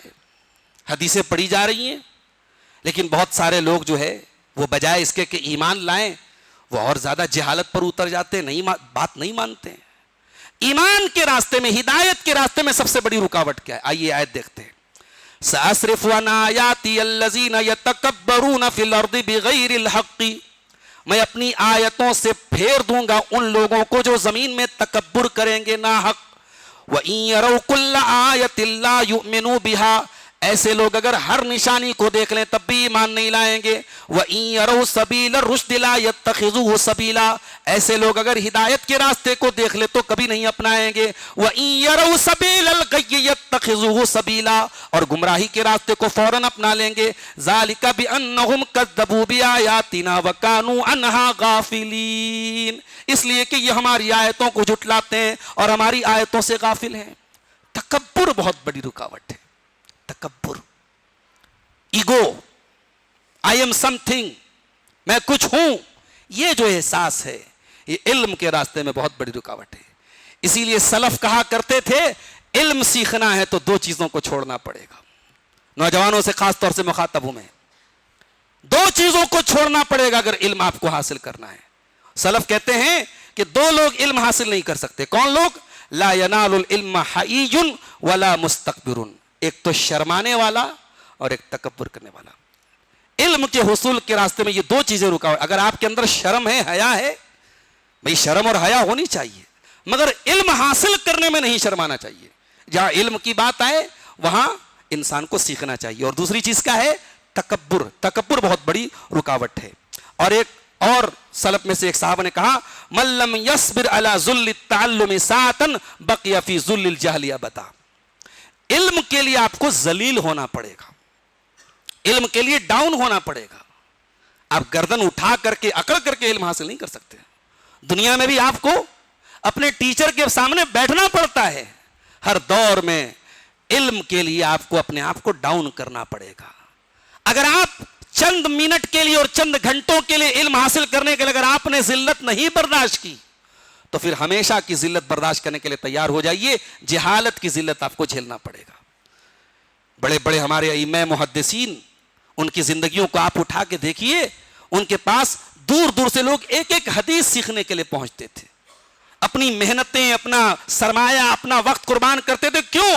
حدیثیں پڑھی جا رہی ہیں، لیکن بہت سارے لوگ جو ہے وہ بجائے اس کے کہ ایمان لائیں وہ اور زیادہ جہالت پر اتر جاتے ہیں، بات نہیں مانتے ہیں. ایمان کے راستے میں، ہدایت کے راستے میں سب سے بڑی رکاوٹ کیا ہے؟ آئیے آیت دیکھتے ہیں. سأصرف عن آیاتی الذین یتکبرون فی الارض بغیر الحق، میں اپنی آیتوں سے پھیر دوں گا ان لوگوں کو جو زمین میں تکبر کریں گے ناحق. وَإِن يَرَوْا كُلَّ آیَةٍ لَا يُؤْمِنُوا بِهَا، ایسے لوگ اگر ہر نشانی کو دیکھ لیں تب بھی ایمان نہیں لائیں گے. وَإِن يَرَوْا سَبِيلَ الرُّشْدِ لَا يَتَّخِذُوهُ سَبِيلًا، ایسے لوگ اگر ہدایت کے راستے کو دیکھ لیں تو کبھی نہیں اپنائیں گے. وَإِن يَرَوْا سَبِيلَ الْغَيِّ يَتَّخِذُوهُ سَبِيلًا، اور گمراہی کے راستے کو فوراً اپنا لیں گے. ذَلِكَ بِأَنَّهُمْ كَذَّبُوا بِآيَاتِنَا وَكَانُوا عَنْهَا غَافِلِينَ، اس لیے کہ یہ ہماری آیتوں کو جھٹلاتے ہیں اور ہماری آیتوں سے غافل ہیں. تکبر بہت بڑی رکاوٹ ہے. تکبر، ego, I am some thing, میں کچھ ہوں، یہ جو احساس ہے یہ علم کے راستے میں بہت بڑی رکاوٹ ہے. اسی لیے سلف کہا کرتے تھے علم سیکھنا ہے تو دو چیزوں کو چھوڑنا پڑے گا. نوجوانوں سے خاص طور سے مخاطب ہوں میں، دو چیزوں کو چھوڑنا پڑے گا اگر علم آپ کو حاصل کرنا ہے. سلف کہتے ہیں کہ دو لوگ علم حاصل نہیں کر سکتے. کون لوگ؟ لا ینال العلم حیی ولا مستکبر، ایک تو شرمانے والا اور ایک تکبر کرنے والا. علم کے حصول کے راستے میں یہ دو چیزیں رکاوٹ. اگر آپ کے اندر شرم ہے، حیا ہے، بھئی شرم اور حیا ہونی چاہیے، مگر علم حاصل کرنے میں نہیں شرمانا چاہیے. جہاں علم کی بات آئے وہاں انسان کو سیکھنا چاہیے. اور دوسری چیز کیا ہے؟ تکبر. تکبر بہت بڑی رکاوٹ ہے. اور ایک اور سلف میں سے ایک صحابہ نے کہا من لم یصبر علی ذل التعلم ساعتا بقی فی ذل الجہل ابدا. علم کے لیے آپ کو ذلیل ہونا پڑے گا، علم کے لیے ڈاؤن ہونا پڑے گا. آپ گردن اٹھا کر کے اکڑ کر کے علم حاصل نہیں کر سکتے. دنیا میں بھی آپ کو اپنے ٹیچر کے سامنے بیٹھنا پڑتا ہے. ہر دور میں علم کے لیے آپ کو اپنے آپ کو ڈاؤن کرنا پڑے گا. اگر آپ چند منٹ کے لیے اور چند گھنٹوں کے لیے علم حاصل کرنے کے لیے اگر آپ نے ذلت نہیں برداشت کی تو پھر ہمیشہ کی ذلت برداشت کرنے کے لیے تیار ہو جائیے. جہالت کی ذلت آپ کو جھیلنا پڑے گا. بڑے بڑے ہمارے ائمہ محدثین، ان کی زندگیوں کو آپ اٹھا کے دیکھیے، ان کے پاس دور دور سے لوگ ایک ایک حدیث سیکھنے کے لیے پہنچتے تھے. اپنی محنتیں، اپنا سرمایہ، اپنا وقت قربان کرتے تھے. کیوں؟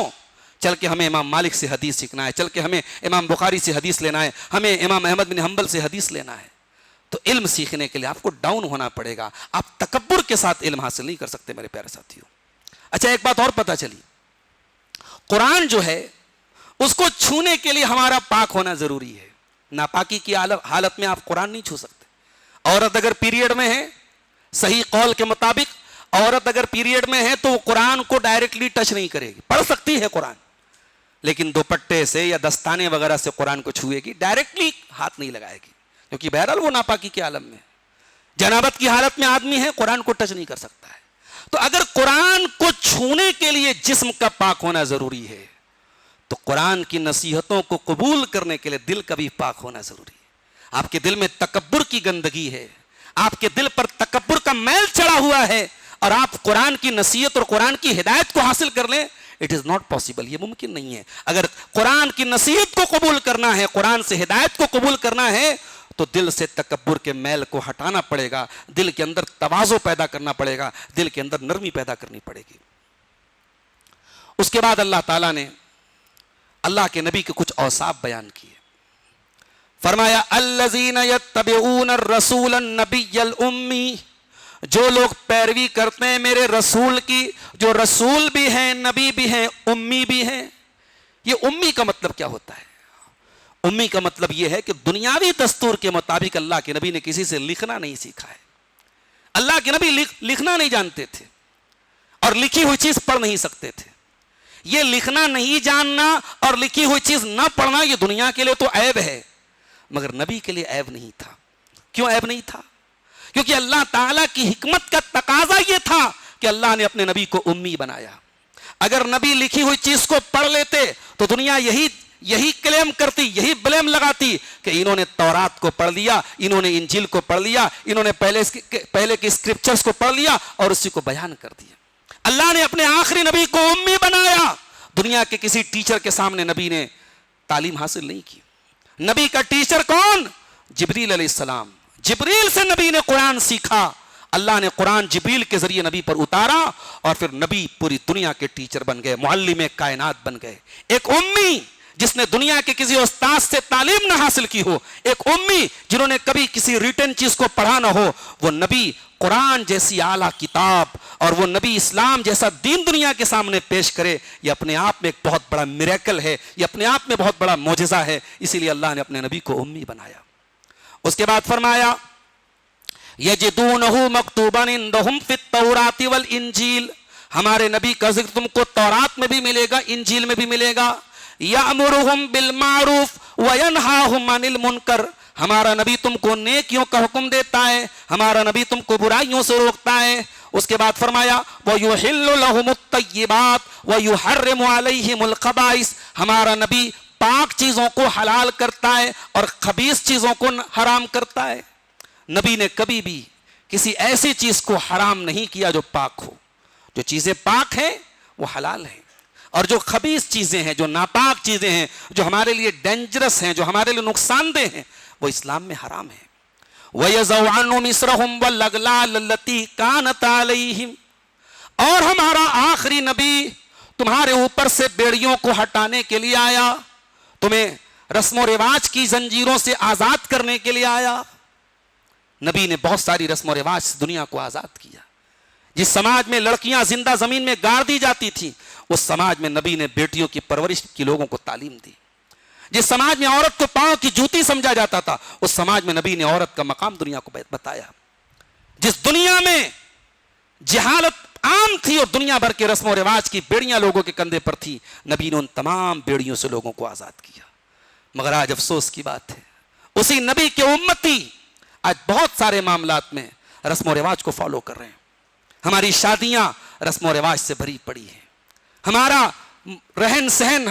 چل کے ہمیں امام مالک سے حدیث سیکھنا ہے، چل کے ہمیں امام بخاری سے حدیث لینا ہے، ہمیں امام احمد بن حنبل سے حدیث لینا ہے. تو علم سیکھنے کے لیے آپ کو ڈاؤن ہونا پڑے گا. آپ تکبر کے ساتھ علم حاصل نہیں کر سکتے میرے پیارے ساتھیوں. اچھا ایک بات اور پتہ چلی، قرآن جو ہے اس کو چھونے کے لیے ہمارا پاک ہونا ضروری ہے. ناپاکی کی حالت میں آپ قرآن نہیں چھو سکتے. عورت اگر پیریڈ میں ہے، صحیح قول کے مطابق عورت اگر پیریڈ میں ہے تو وہ قرآن کو ڈائریکٹلی ٹچ نہیں کرے گی. پڑھ سکتی ہے قرآن، لیکن دوپٹے سے یا دستانے وغیرہ سے قرآن کو چھوئے گی، ڈائریکٹلی ہاتھ نہیں لگائے گی، کیونکہ بہرحال وہ ناپاکی کے عالم میں. جنابت کی حالت میں آدمی ہے، قرآن کو ٹچ نہیں کر سکتا ہے. تو اگر قرآن کو چھونے کے لیے جسم کا پاک ہونا ضروری ہے تو قرآن کی نصیحتوں کو قبول کرنے کے لیے دل کا بھی پاک ہونا ضروری ہے. آپ کے دل میں تکبر کی گندگی ہے، آپ کے دل پر تکبر کا میل چڑھا ہوا ہے، اور آپ قرآن کی نصیحت اور قرآن کی ہدایت کو حاصل کر لیں، اٹ از ناٹ پاسبل، یہ ممکن نہیں ہے. اگر قرآن کی نصیحت کو قبول کرنا ہے، قرآن سے ہدایت کو قبول کرنا ہے تو دل سے تکبر کے میل کو ہٹانا پڑے گا، دل کے اندر تواضع پیدا کرنا پڑے گا، دل کے اندر نرمی پیدا کرنی پڑے گی. اس کے بعد اللہ تعالیٰ نے اللہ کے نبی کے کچھ اوصاف بیان کیے. فرمایا الذین یتبعون الرسول النبی الامی، جو لوگ پیروی کرتے ہیں میرے رسول کی، جو رسول بھی ہیں، نبی بھی ہیں، امی بھی ہیں. یہ امی کا مطلب کیا ہوتا ہے؟ امی کا مطلب یہ ہے کہ دنیاوی دستور کے مطابق اللہ کے نبی نے کسی سے لکھنا نہیں سیکھا ہے. اللہ کے نبی لکھنا نہیں جانتے تھے. اور لکھی ہوئی چیز پڑھ نہیں سکتے تھے. یہ لکھنا نہیں جاننا اور لکھی ہوئی چیز نہ پڑھنا یہ دنیا کے لیے تو عیب ہے, مگر نبی کے لیے عیب نہیں تھا. کیوں عیب نہیں تھا؟ کیونکہ اللہ تعالیٰ کی حکمت کا تقاضا یہ تھا کہ اللہ نے اپنے نبی کو امی بنایا. اگر نبی لکھی ہوئی چیز کو پڑھ لیتے تو دنیا یہی کلیم کرتی, یہی بلیم لگاتی کہ انہوں نے تورات کو پڑھ لیا, انہوں نے انجیل کو پڑھ لیا, انہوں نے پہلے کی اسکرپچرز کو پڑھ لیا اور اسی کو بیان کر دیا. اللہ نے اپنے آخری نبی کو امی بنایا. دنیا کے کسی ٹیچر کے سامنے نبی نے تعلیم حاصل نہیں کی. نبی کا ٹیچر کون؟ جبریل علیہ السلام. جبریل سے نبی نے قرآن سیکھا. اللہ نے قرآن جبریل کے ذریعے نبی پر اتارا اور پھر نبی پوری دنیا کے ٹیچر بن گئے, معلم کائنات بن گئے. ایک امی جس نے دنیا کے کسی استاد سے تعلیم نہ حاصل کی ہو, ایک امی جنہوں نے کبھی کسی ریٹن چیز کو پڑھا نہ ہو, وہ نبی قرآن جیسی اعلیٰ کتاب اور وہ نبی اسلام جیسا دین دنیا کے سامنے پیش کرے, یہ اپنے آپ میں ایک بہت بڑا میریکل ہے, یہ اپنے آپ میں بہت بڑا معجزہ ہے. اسی لیے اللہ نے اپنے نبی کو امی بنایا. اس کے بعد فرمایا یجدونہ مکتوبا عندہم فی التوراۃ والانجیل, ہمارے نبی کا ذکر تم کو تورات میں بھی ملے گا, انجیل میں بھی ملے گا. یأمرہم بالمعروف وینہاہم عن المنکر, ہمارا نبی تم کو نیکیوں کا حکم دیتا ہے, ہمارا نبی تم کو برائیوں سے روکتا ہے. اس کے بعد فرمایا وَيُحِلُّ لَهُمُ الطَّيِّبَاتِ وَيُحَرِّمُ عَلَيْهِمُ الْخَبَائِثِ, ہمارا نبی پاک چیزوں کو حلال کرتا ہے اور خبیث چیزوں کو حرام کرتا ہے. نبی نے کبھی بھی کسی ایسی چیز کو حرام نہیں کیا جو پاک ہو. جو چیزیں پاک ہیں وہ حلال ہیں, اور جو خبیث چیزیں ہیں, جو ناپاک چیزیں ہیں, جو ہمارے لیے ڈینجرس ہیں, جو ہمارے لیے نقصان دہ ہیں, وہ اسلام میں حرام ہے. وَيَزَوْ عَنْهُمْ إِصْرَهُمْ وَالْأَغْلَالَ الَّتِي كَانَتْ عَلَيْهِمْ, اور ہمارا آخری نبی تمہارے اوپر سے بیڑیوں کو ہٹانے کے لیے آیا, تمہیں رسم و رواج کی زنجیروں سے آزاد کرنے کے لیے آیا. نبی نے بہت ساری رسم و رواج سے دنیا کو آزاد کیا. جس سماج میں لڑکیاں زندہ زمین میں گاڑ دی جاتی تھی, اس سماج میں نبی نے بیٹیوں کی پرورش کی لوگوں کو تعلیم دی. جس سماج میں عورت کو پاؤں کی جوتی سمجھا جاتا تھا, اس سماج میں نبی نے عورت کا مقام دنیا کو بتایا. جس دنیا میں جہالت عام تھی اور دنیا بھر کے رسم و رواج کی بیڑیاں لوگوں کے کندھے پر تھی, نبی نے ان تمام بیڑیوں سے لوگوں کو آزاد کیا. مگر آج افسوس کی بات ہے, اسی نبی کے امتی آج بہت سارے معاملات میں رسم و رواج کو فالو کر رہے ہیں. ہماری شادیاں رسم و رواج سے بھری پڑی ہیں. ہمارا رہن سہن,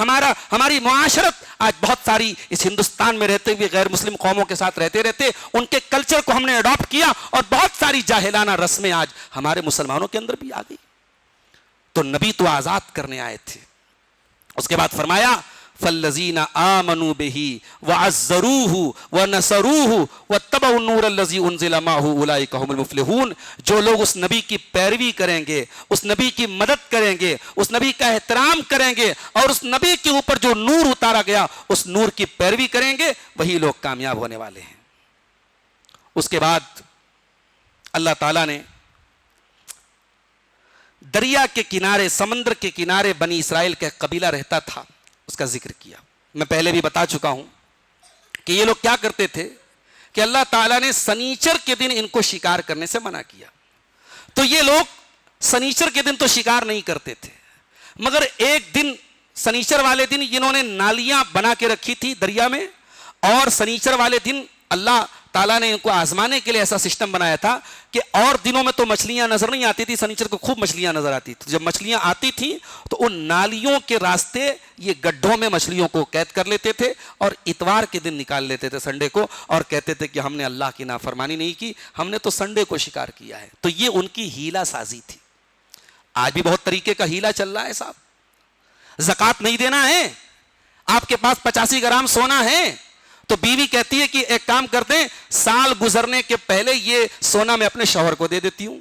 ہماری معاشرت آج بہت ساری اس ہندوستان میں رہتے ہوئے غیر مسلم قوموں کے ساتھ رہتے ان کے کلچر کو ہم نے اڈاپٹ کیا, اور بہت ساری جاہلانہ رسمیں آج ہمارے مسلمانوں کے اندر بھی آ گئی. تو نبی تو آزاد کرنے آئے تھے. اس کے بعد فرمایا فَالَّذِينَ آمَنُوا بِهِ وَعَزَّرُوهُ وَنَصَرُوهُ وَاتَّبَعُوا النُّورَ الَّذِي أُنزِلَ مَعَهُ أُولَٰئِكَ هُمُ الْمُفْلِحُونَ, جو لوگ اس نبی کی پیروی کریں گے, اس نبی کی مدد کریں گے, اس نبی کا احترام کریں گے, اور اس نبی کے اوپر جو نور اتارا گیا اس نور کی پیروی کریں گے, وہی لوگ کامیاب ہونے والے ہیں. اس کے بعد اللہ تعالیٰ نے دریا کے کنارے, سمندر کے کنارے بنی اسرائیل کا قبیلہ رہتا تھا, اس کا ذکر کیا. میں پہلے بھی بتا چکا ہوں کہ یہ لوگ کیا کرتے تھے کہ اللہ تعالیٰ نے سنیچر کے دن ان کو شکار کرنے سے منع کیا. تو یہ لوگ سنیچر کے دن تو شکار نہیں کرتے تھے, مگر ایک دن سنیچر والے دن انہوں نے نالیاں بنا کے رکھی تھی دریا میں, اور سنیچر والے دن اللہ تعالیٰ نے ان کو آزمانے کے لیے ایسا سسٹم بنایا تھا کہ اور دنوں میں تو مچھلیاں نظر نہیں آتی تھی, سنیچر کو خوب مچھلیاں نظر آتی تھی. جب مچھلیاں آتی تھیں تو ان نالیوں کے راستے یہ گڈھوں میں مچھلیوں کو قید کر لیتے تھے, اور اتوار کے دن نکال لیتے تھے, سنڈے کو, اور کہتے تھے کہ ہم نے اللہ کی نافرمانی نہیں کی, ہم نے تو سنڈے کو شکار کیا ہے. تو یہ ان کی ہیلا سازی تھی. آج بھی بہت طریقے کا ہیلا چل رہا ہے صاحب. زکوٰۃ نہیں دینا ہے, آپ کے پاس 85 گرام سونا ہے, تو بیوی کہتی ہے کہ ایک کام کرتے ہیں, سال گزرنے کے پہلے یہ سونا میں اپنے شوہر کو دے دیتی ہوں.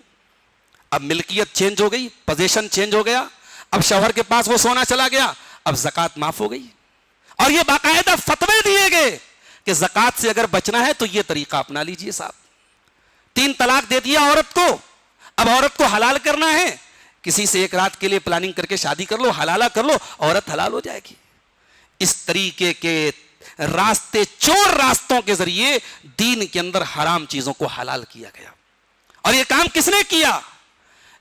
اب ملکیت چینج ہو گئی, پوزیشن چینج ہو گیا, اب شوہر کے پاس وہ سونا چلا گیا, اب زکوٰۃ معاف ہو گئی. اور یہ باقاعدہ فتوے دیے گئے کہ زکوٰۃ سے اگر بچنا ہے تو یہ طریقہ اپنا لیجئے صاحب. 3 طلاق دے دیا عورت کو, اب عورت کو حلال کرنا ہے, کسی سے ایک رات کے لیے پلاننگ کر کے شادی کر لو, حلالہ کر لو, عورت حلال ہو جائے گی. اس طریقے کے راستے, چور راستوں کے ذریعے دین کے اندر حرام چیزوں کو حلال کیا گیا. اور یہ کام کس نے کیا؟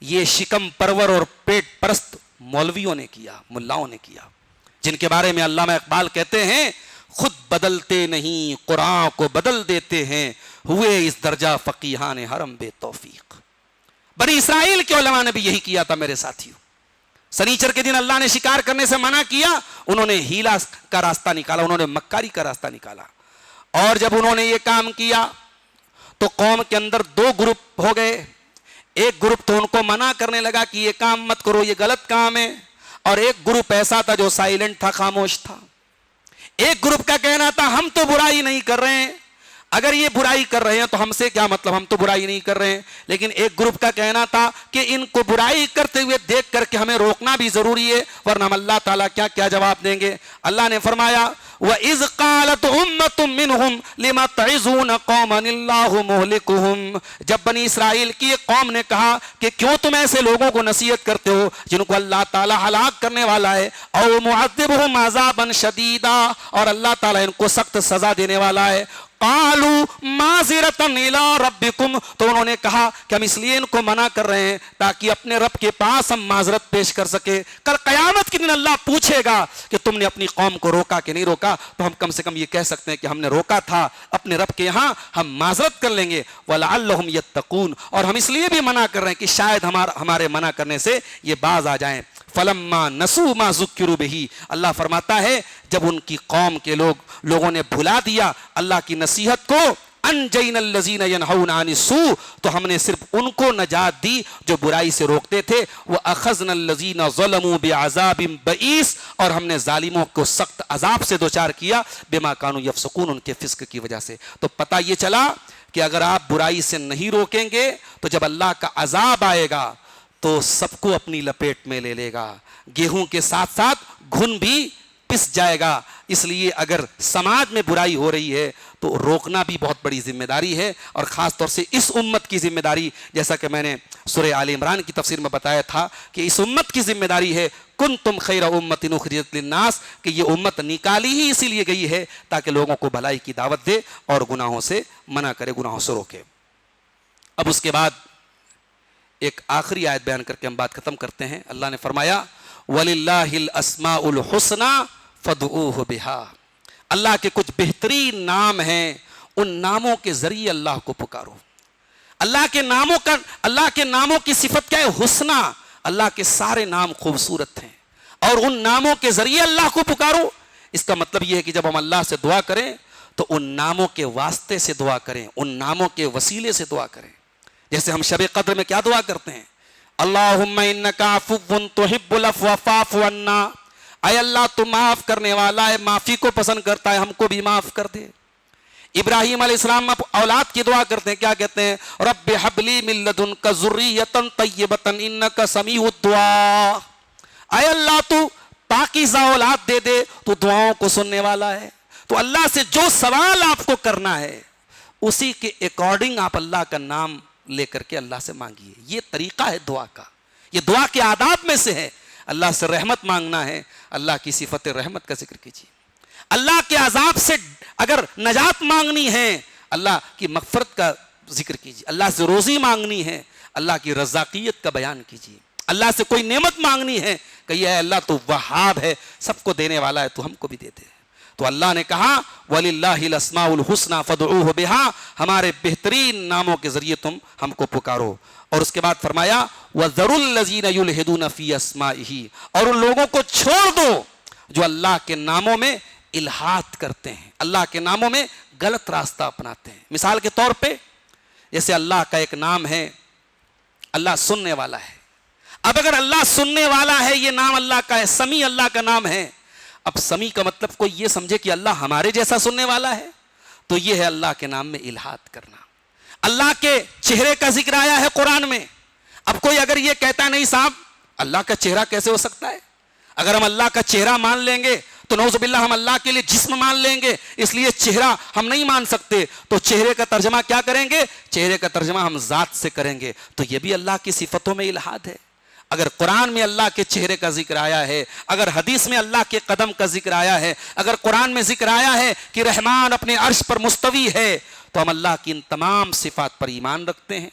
یہ شکم پرور اور پیٹ پرست مولویوں نے کیا، ملاؤں نے کیا، جن کے بارے میں علامہ اقبال کہتے ہیں خود بدلتے نہیں قرآن کو بدل دیتے ہیں، ہوئے اس درجہ فقیہان حرم بے توفیق۔ بنی اسرائیل کے علماء نے بھی یہی کیا تھا میرے ساتھیوں۔ سنیچر کے دن اللہ نے شکار کرنے سے منع کیا، انہوں نے ہیلا کا راستہ نکالا، انہوں نے مکاری کا راستہ نکالا، اور جب انہوں نے یہ کام کیا تو قوم کے اندر دو گروپ ہو گئے۔ ایک گروپ تو ان کو منع کرنے لگا کہ یہ کام مت کرو، یہ غلط کام ہے، اور ایک گروپ ایسا تھا جو سائلنٹ تھا، خاموش تھا۔ ایک گروپ کا کہنا تھا ہم تو برائی نہیں کر رہے ہیں، اگر یہ برائی کر رہے ہیں تو ہم سے کیا مطلب، ہم تو برائی نہیں کر رہے ہیں۔ لیکن ایک گروپ کا کہنا تھا کہ ان کو برائی کرتے ہوئے دیکھ کر کے ہمیں روکنا بھی ضروری ہے، ورنہ ہم اللہ تعالیٰ کیا کیا جواب دیں گے۔ اللہ نے فرمایا وَإِذْ قَالَتْ أُمَّةٌ مِّنْهُمْ لِمَ تَعِظُونَ قَوْمًا اللَّهُ مُهْلِكُهُمْ، جب بنی اسرائیل کی ایک قوم نے کہا کہ کیوں تم ایسے لوگوں کو نصیحت کرتے ہو جن کو اللہ تعالیٰ ہلاک کرنے والا ہے، اور مُعَذِّبُهُمْ عَذَابًا شَدِيدًا، اور اللہ تعالیٰ ان کو سخت سزا دینے والا ہے۔ قالوا معذرة الى ربكم، تو انہوں نے کہا کہ ہم اس لیے ان کو منع کر رہے ہیں تاکہ اپنے رب کے پاس ہم معذرت پیش کر سکے۔ کل قیامت کے دن اللہ پوچھے گا کہ تم نے اپنی قوم کو روکا کہ نہیں روکا، تو ہم کم سے کم یہ کہہ سکتے ہیں کہ ہم نے روکا تھا، اپنے رب کے یہاں ہم معذرت کر لیں گے۔ وَلَعَلَّهُمْ يَتَّقُونَ، اور ہم اس لیے بھی منع کر رہے ہیں کہ شاید ہمارے منع کرنے سے یہ باز آ جائیں۔ فَلَمَّا نَسُوا مَا ذُكِّرُوا بِهِ، اللہ فرماتا ہے جب ان کی قوم کے لوگوں نے بھلا دیا اللہ کی نصیحت کو، انجینا الذین ینہون عن السوء، تو ہم نے صرف ان کو نجات دی جو برائی سے روکتے تھے، وَأَخَذْنَا الَّذِينَ ظَلَمُوا بِعَذَابٍ بَئِیس، اور ہم نے ظالموں کو سخت عذاب سے دوچار کیا، بِمَا كَانُوا يَفْسُقُونَ، ان کے فسق کی وجہ سے۔ تو پتہ یہ چلا کہ اگر آپ برائی سے نہیں روکیں گے تو جب اللہ کا عذاب آئے گا تو سب کو اپنی لپیٹ میں لے لے گا، گیہوں کے ساتھ ساتھ گھن بھی پس جائے گا۔ اس لیے اگر سماج میں برائی ہو رہی ہے تو روکنا بھی بہت بڑی ذمہ داری ہے، اور خاص طور سے اس امت کی ذمہ داری، جیسا کہ میں نے سورہ آل عمران کی تفسیر میں بتایا تھا کہ اس امت کی ذمہ داری ہے کنتم خیر امت اخرجت للناس، کہ یہ امت نکالی ہی اسی لیے گئی ہے تاکہ لوگوں کو بھلائی کی دعوت دے اور گناہوں سے منع کرے، گناہوں سے روکے۔ اب اس کے بعد ایک آخری آیت بیان کر کے ہم بات ختم کرتے ہیں۔ اللہ نے فرمایا وَلِلَّهِ الْأَسْمَاءُ الْحُسْنَى فَادْعُوهُ بِهَا، اللہ کے کچھ بہترین نام ہیں، ان ناموں کے ذریعے اللہ کو پکارو۔ اللہ کے ناموں کی صفت کیا ہے؟ حسنہ، اللہ کے سارے نام خوبصورت ہیں، اور ان ناموں کے ذریعے اللہ کو پکارو۔ اس کا مطلب یہ ہے کہ جب ہم اللہ سے دعا کریں تو ان ناموں کے واسطے سے دعا کریں، ان ناموں کے وسیلے سے دعا کریں۔ جیسے ہم شب قدر میں کیا دعا کرتے ہیں؟ اللہم انکا عفو تحب العفو فاعف عنا، اے اللہ تو معاف کرنے والا ہے، معافی کو پسند کرتا ہے، ہم کو بھی معاف کر دے۔ ابراہیم علیہ السلام اولاد کی دعا کرتے ہیں، کیا کہتے ہیں؟ رب ہب لی من لدنک ذریۃ طیبۃ انک سمیع الدعاء، اے اللہ تو پاکیزہ اولاد دے دے، تو دعاؤں کو سننے والا ہے۔ تو اللہ سے جو سوال آپ کو کرنا ہے اسی کے اکارڈنگ آپ اللہ کا نام لے کر کے اللہ سے مانگیے۔ یہ طریقہ ہے دعا کا، یہ دعا کے آداب میں سے ہے۔ اللہ سے رحمت مانگنا ہے، اللہ کی صفت رحمت کا ذکر کیجیے۔ اللہ کے عذاب سے اگر نجات مانگنی ہے، اللہ کی مغفرت کا ذکر کیجیے۔ اللہ سے روزی مانگنی ہے، اللہ کی رزاقیت کا بیان کیجیے۔ اللہ سے کوئی نعمت مانگنی ہے، کہیے اے اللہ تو وہاب ہے، سب کو دینے والا ہے، تو ہم کو بھی دے دے۔ تو اللہ نے کہا وَلِلَّهِ الْأَسْمَاءُ الْحُسْنَى فَادْعُوهُ بِهَا، ہمارے بہترین ناموں کے ذریعے تم ہم کو پکارو۔ اور اس کے بعد فرمایا وَذَرُوا الَّذِينَ يُلْحِدُونَ فِي أَسْمَائِهِ، اور ان لوگوں کو چھوڑ دو جو اللہ کے ناموں میں الحاد کرتے ہیں، اللہ کے ناموں میں غلط راستہ اپناتے ہیں۔ مثال کے طور پہ جیسے اللہ کا ایک نام ہے اللہ سننے والا ہے، اب اگر اللہ سننے والا ہے، یہ نام اللہ کا ہے، سمیع اللہ کا نام ہے، اب سمیع کا مطلب کوئی یہ سمجھے کہ اللہ ہمارے جیسا سننے والا ہے، تو یہ ہے اللہ کے نام میں الحاد کرنا۔ اللہ کے چہرے کا ذکر آیا ہے قرآن میں، اب کوئی اگر یہ کہتا نہیں صاحب اللہ کا چہرہ کیسے ہو سکتا ہے، اگر ہم اللہ کا چہرہ مان لیں گے تو نعوذ باللہ ہم اللہ کے لیے جسم مان لیں گے، اس لیے چہرہ ہم نہیں مان سکتے، تو چہرے کا ترجمہ کیا کریں گے؟ چہرے کا ترجمہ ہم ذات سے کریں گے، تو یہ بھی اللہ کی صفتوں میں الحاد ہے۔ اگر قرآن میں اللہ کے چہرے کا ذکر آیا ہے، اگر حدیث میں اللہ کے قدم کا ذکر آیا ہے، اگر قرآن میں ذکر آیا ہے کہ رحمان اپنے عرش پر مستوی ہے، تو ہم اللہ کی ان تمام صفات پر ایمان رکھتے ہیں،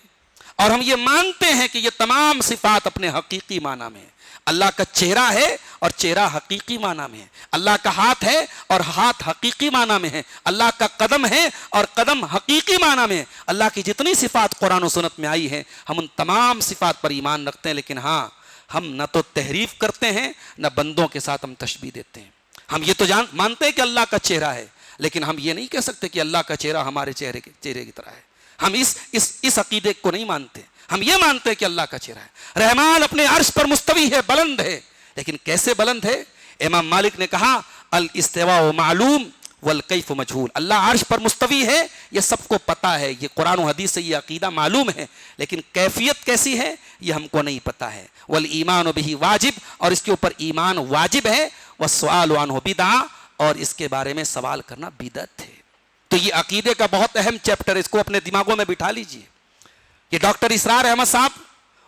اور ہم یہ مانتے ہیں کہ یہ تمام صفات اپنے حقیقی معنی میں ہیں۔ اللہ کا چہرہ ہے اور چہرہ حقیقی معنی میں ہے، اللہ کا ہاتھ ہے اور ہاتھ حقیقی معنی میں ہے، اللہ کا قدم ہے اور قدم حقیقی معنی میں ہے۔ اللہ کی جتنی صفات قرآن و سنت میں آئی ہیں ہم ان تمام صفات پر ایمان رکھتے ہیں، لیکن ہاں ہم نہ تو تحریف کرتے ہیں نہ بندوں کے ساتھ ہم تشبیہ دیتے ہیں۔ ہم یہ تو مانتے ہیں کہ اللہ کا چہرہ ہے، لیکن ہم یہ نہیں کہہ سکتے کہ اللہ کا چہرہ ہمارے چہرے کی طرح ہے۔ ہم اس عقیدے کو نہیں مانتے، ہم یہ مانتے ہیں کہ اللہ کا چہرہ ہے۔ رحمان اپنے عرش پر مستوی ہے، بلند ہے، لیکن کیسے بلند ہے؟ امام مالک نے کہا الاستواء معلوم والکیف مجہول۔ اللہ عرش پر مستوی ہے، یہ سب کو پتا ہے، یہ قرآن و حدیث سے یہ عقیدہ معلوم ہے، لیکن کیفیت کیسی ہے یہ ہم کو نہیں پتا ہے۔ والایمان بہ واجب، اور اس کے اوپر ایمان واجب ہے۔ والسؤال عنہ بدعہ، اور اس کے بارے میں سوال کرنا بدعت ہے۔ تو یہ عقیدے کا بہت اہم چیپٹر، اس کو اپنے دماغوں میں بٹھا لیجئے۔ یہ ڈاکٹر اسرار احمد صاحب،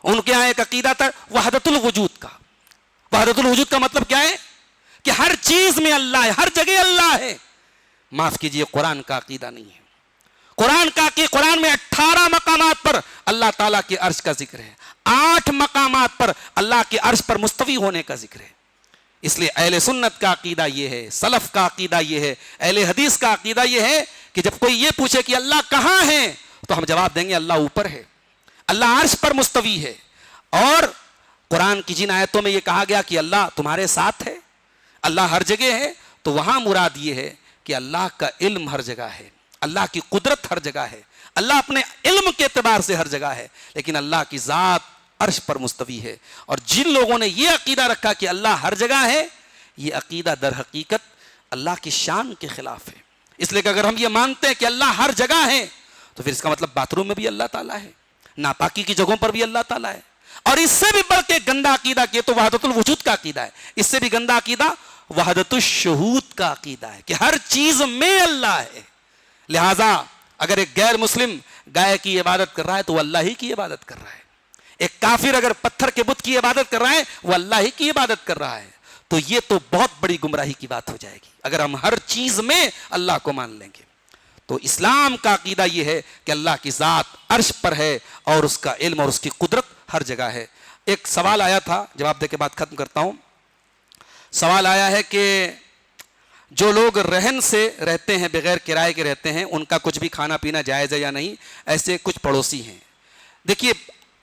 ان کے یہاں ایک عقیدہ تھا وحدت الوجود کا۔ وحدت الوجود کا مطلب کیا ہے؟ کہ ہر چیز میں اللہ ہے، ہر جگہ اللہ ہے۔ معاف کیجئے، قرآن کا عقیدہ نہیں ہے۔ قرآن میں 18 مقامات پر اللہ تعالیٰ کے عرش کا ذکر ہے، 8 مقامات پر اللہ کے عرش پر مستوی ہونے کا ذکر ہے۔ اس لیے اہل سنت کا عقیدہ یہ ہے، سلف کا عقیدہ یہ ہے، اہل حدیث کا عقیدہ یہ ہے کہ جب کوئی یہ پوچھے کہ اللہ کہاں ہے تو ہم جواب دیں گے اللہ اوپر ہے، اللہ عرش پر مستوی ہے۔ اور قرآن کی جن آیتوں میں یہ کہا گیا کہ اللہ تمہارے ساتھ ہے، اللہ ہر جگہ ہے، تو وہاں مراد یہ ہے کہ اللہ کا علم ہر جگہ ہے، اللہ کی قدرت ہر جگہ ہے، اللہ اپنے علم کے اعتبار سے ہر جگہ ہے، لیکن اللہ کی ذات عرش پر مستوی ہے۔ اور جن لوگوں نے یہ عقیدہ رکھا کہ اللہ ہر جگہ ہے، یہ عقیدہ در حقیقت اللہ کی شان کے خلاف ہے۔ اس لیے کہ اگر ہم یہ مانتے ہیں کہ اللہ ہر جگہ ہے تو پھر اس کا مطلب باتھ روم میں بھی اللہ تعالیٰ ہے، ناپاکی کی جگہوں پر بھی اللہ تعالیٰ ہے۔ اور اس سے بھی بڑھ کے گندا عقیدہ کہ تو وحدت الوجود کا عقیدہ ہے، اس سے بھی گندا عقیدہ وحدت الشہود کا عقیدہ ہے کہ ہر چیز میں اللہ ہے۔ لہٰذا اگر ایک غیر مسلم گائے کی عبادت کر رہا ہے تو وہ اللہ ہی کی عبادت کر رہا ہے، ایک کافر اگر پتھر کے بت کی عبادت کر رہا ہے وہ اللہ ہی کی عبادت کر رہا ہے۔ تو یہ تو بہت بڑی گمراہی کی بات ہو جائے گی اگر ہم ہر چیز میں اللہ کو مان لیں گے۔ تو اسلام کا عقیدہ یہ ہے کہ اللہ کی ذات عرش پر ہے اور اس کا علم اور اس کی قدرت ہر جگہ ہے۔ ایک سوال آیا تھا، جواب دے کے بعد ختم کرتا ہوں۔ سوال آیا ہے کہ جو لوگ رہن سے رہتے ہیں، بغیر کرائے کے رہتے ہیں، ان کا کچھ بھی کھانا پینا جائز ہے یا نہیں؟ ایسے کچھ پڑوسی ہیں۔ دیکھیے،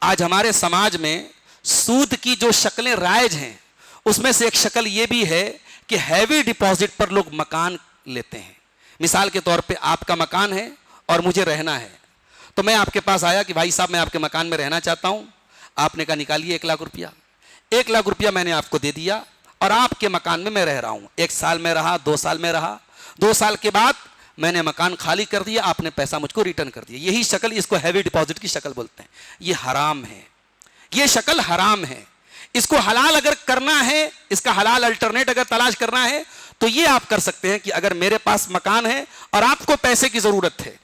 آج ہمارے سماج میں سود کی جو شکلیں رائج ہیں اس میں سے ایک شکل یہ بھی ہے کہ ہیوی ڈپازٹ پر لوگ مکان لیتے ہیں۔ مثال کے طور پہ آپ کا مکان ہے اور مجھے رہنا ہے، تو میں آپ کے پاس آیا کہ بھائی صاحب میں آپ کے مکان میں رہنا چاہتا ہوں۔ آپ نے کہا نکالیے 1 لاکھ روپیہ۔ 1 لاکھ روپیہ میں نے آپ کو دے دیا اور آپ کے مکان میں رہ رہا ہوں۔ 1 سال میں رہا، 2 سال میں رہا، 2 سال کے بعد میں نے مکان خالی کر دیا، آپ نے پیسہ مجھ کو ریٹرن کر دیا۔ یہی شکل، اس کو ہیوی ڈپازٹ کی شکل بولتے ہیں۔ یہ حرام ہے، یہ شکل حرام ہے۔ اس کو حلال اگر کرنا ہے، اس کا حلال الٹرنیٹ اگر تلاش کرنا ہے تو یہ آپ کر سکتے ہیں کہ اگر میرے پاس مکان ہے اور آپ کو پیسے کی ضرورت ہے،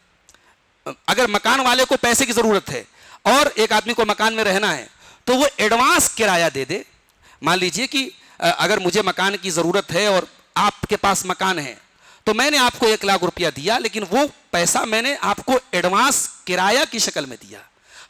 اگر مکان والے کو پیسے کی ضرورت ہے اور ایک آدمی کو مکان میں رہنا ہے تو وہ ایڈوانس کرایہ دے دے۔ مان لیجئے کہ اگر مجھے مکان کی ضرورت ہے اور آپ کے پاس مکان ہے تو میں نے آپ کو 1 لاکھ روپیہ دیا، لیکن وہ پیسہ میں نے آپ کو ایڈوانس کرایہ کی شکل میں دیا۔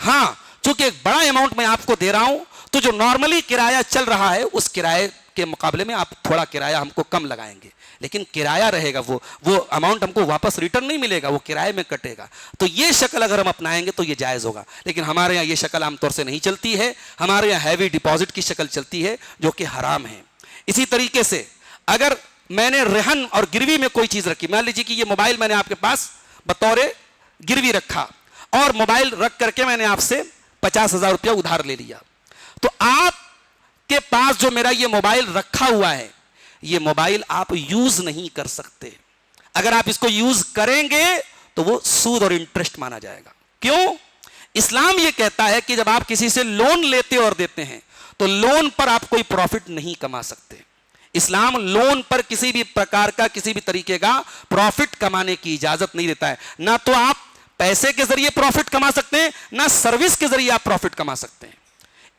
ہاں، چونکہ ایک بڑا اماؤنٹ میں آپ کو دے رہا ہوں تو جو نارملی کرایہ چل رہا ہے اس کرایہ کے مقابلے میں آپ تھوڑا کرایہ ہم کو کم لگائیں گے، لیکن کرایہ رہے گا، وہ اماؤنٹ ہم کو واپس ریٹرن نہیں ملے گا، وہ کرایہ میں کٹے گا۔ تو یہ شکل اگر ہم اپنائیں گے تو یہ جائز ہوگا، لیکن ہمارے یہاں یہ شکل عام طور سے نہیں چلتی ہے۔ ہمارے یہاں ہیوی ڈپازٹ کی شکل چلتی ہے جو کہ حرام ہے۔ اسی طریقے سے اگر میں نے رہن اور گروی میں کوئی چیز رکھی، مان لیجیے کہ یہ موبائل میں نے آپ کے پاس بطور گروی رکھا اور موبائل رکھ کر کے میں نے آپ سے 50,000 روپیہ ادھار لے لیا، تو آپ کے پاس جو میرا یہ موبائل رکھا ہوا ہے، یہ موبائل آپ یوز نہیں کر سکتے۔ اگر آپ اس کو یوز کریں گے تو وہ سود اور انٹرسٹ مانا جائے گا۔ کیوں؟ اسلام یہ کہتا ہے کہ جب آپ کسی سے لون لیتے اور دیتے ہیں تو لون پر آپ کوئی پروفٹ نہیں کما سکتے۔ اسلام لون پر کسی بھی پرکار کا، کسی بھی طریقے کا پروفٹ کمانے کی اجازت نہیں دیتا ہے۔ نہ تو آپ پیسے کے ذریعے پروفٹ کما سکتے ہیں، نہ سروس کے ذریعے آپ پروفٹ کما سکتے ہیں۔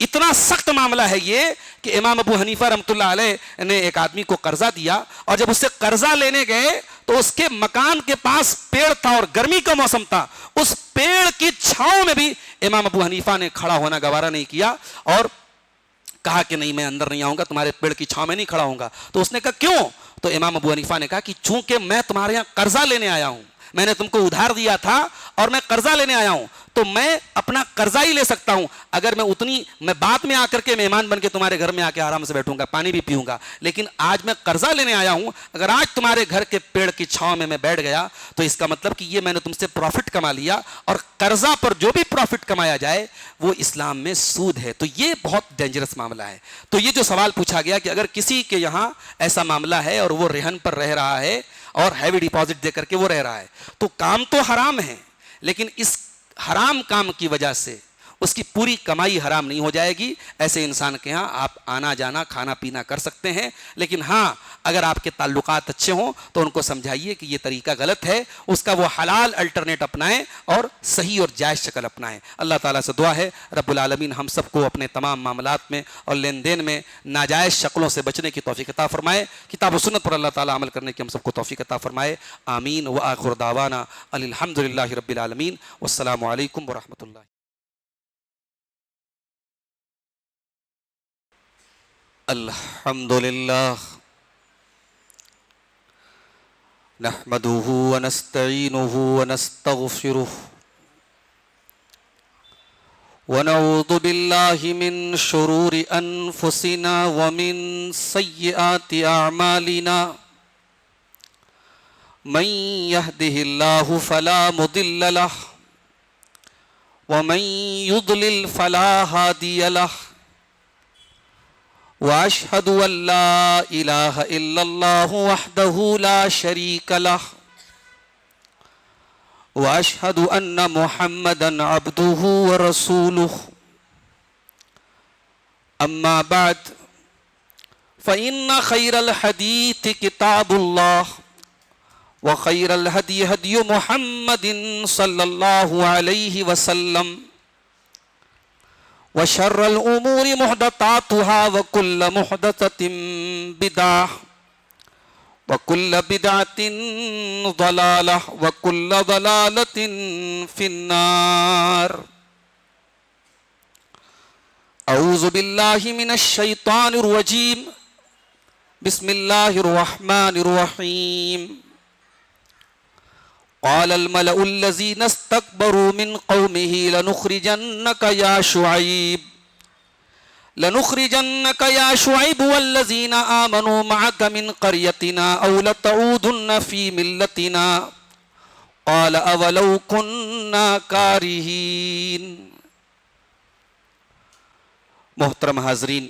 اتنا سخت معاملہ ہے یہ کہ امام ابو حنیفہ رحمۃ اللہ علیہ نے ایک آدمی کو قرضہ دیا، اور جب اس سے قرضہ لینے گئے تو اس کے مکان کے پاس پیڑ تھا اور گرمی کا موسم تھا، اس پیڑ کی چھاؤں میں بھی امام ابو حنیفہ نے کھڑا ہونا گوارا نہیں کیا اور کہا کہ نہیں میں اندر نہیں آؤں گا، تمہارے پیڑ کی چھاؤں میں نہیں کھڑا ہوں گا۔ تو اس نے کہا کیوں؟ تو امام ابو حنیفہ نے کہا کہ چونکہ میں تمہارے یہاں قرضہ لینے آیا ہوں، میں نے تم کو ادھار دیا تھا اور میں قرضہ لینے آیا ہوں، تو میں اپنا قرضہ ہی لے سکتا ہوں۔ اگر میں بعد میں آ کر کے مہمان بن کے تمہارے گھر میں آ کے آرام سے بیٹھوں گا، پانی بھی پیوں گا، لیکن آج میں قرضہ لینے آیا ہوں، اگر آج تمہارے گھر کے پیڑ کی چھاؤں میں بیٹھ گیا تو اس کا مطلب کہ یہ میں نے تم سے پروفٹ کما لیا، اور قرضہ پر جو بھی پروفٹ کمایا جائے وہ اسلام میں سود ہے۔ تو یہ بہت ڈینجرس معاملہ ہے۔ تو یہ جو سوال پوچھا گیا کہ اگر کسی کے یہاں ایسا معاملہ ہے اور وہ رہن پر رہ رہا ہے اور ہیوی ڈپازٹ دے کر کے وہ رہ رہا ہے، تو کام تو حرام ہے، لیکن اس حرام کام کی وجہ سے اس کی پوری کمائی حرام نہیں ہو جائے گی۔ ایسے انسان کے ہاں آپ آنا جانا کھانا پینا کر سکتے ہیں، لیکن ہاں اگر آپ کے تعلقات اچھے ہوں تو ان کو سمجھائیے کہ یہ طریقہ غلط ہے، اس کا وہ حلال الٹرنیٹ اپنائیں اور صحیح اور جائز شکل اپنائیں۔ اللہ تعالیٰ سے دعا ہے رب العالمین ہم سب کو اپنے تمام معاملات میں اور لین دین میں ناجائز شکلوں سے بچنے کی توفیق عطا فرمائے، کتاب و سنت پر اللہ تعالیٰ عمل کرنے کی ہم سب کو توفیق عطا فرمائے۔ آمین وآخر دعوانا الحمدللہ رب العالمین، والسلام علیکم ورحمۃ اللہ۔ الحمدللہ نحمده ونستعینه ونستغفره ونعوذ باللہ من شرور انفسنا ومن سیئات اعمالنا من يهده الله فلا مضل له ومن يضلل فلا هادي له واشهد ان لا اله الا الله وحده لا شريك له واشهد ان محمدا عبده ورسوله اما بعد فان خير الحديث كتاب الله وخير الهدي هدي محمد صلى الله عليه وسلم وشر الأمور محدثاتها وكل محدثة بدعة وكل بدعة ضلالة وكل ضلالة في النار۔ أعوذ بالله من الشيطان الرجيم، بسم الله الرحمن الرحيم۔ قال الملأ الذين استكبروا من قومه لنخرجنك يا شعيب والذين آمنوا معك من قريتنا أو لتعودن في ملتنا قال أولو كنا كارهين۔ محترم حاضرین،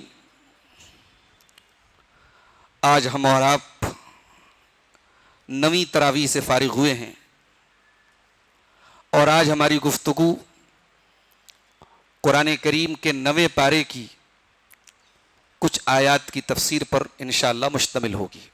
آج ہم اور آپ نویں تراویح سے فارغ ہوئے ہیں، اور آج ہماری گفتگو قرآن کریم کے 9ویں پارے کی کچھ آیات کی تفسیر پر انشاءاللہ مشتمل ہوگی۔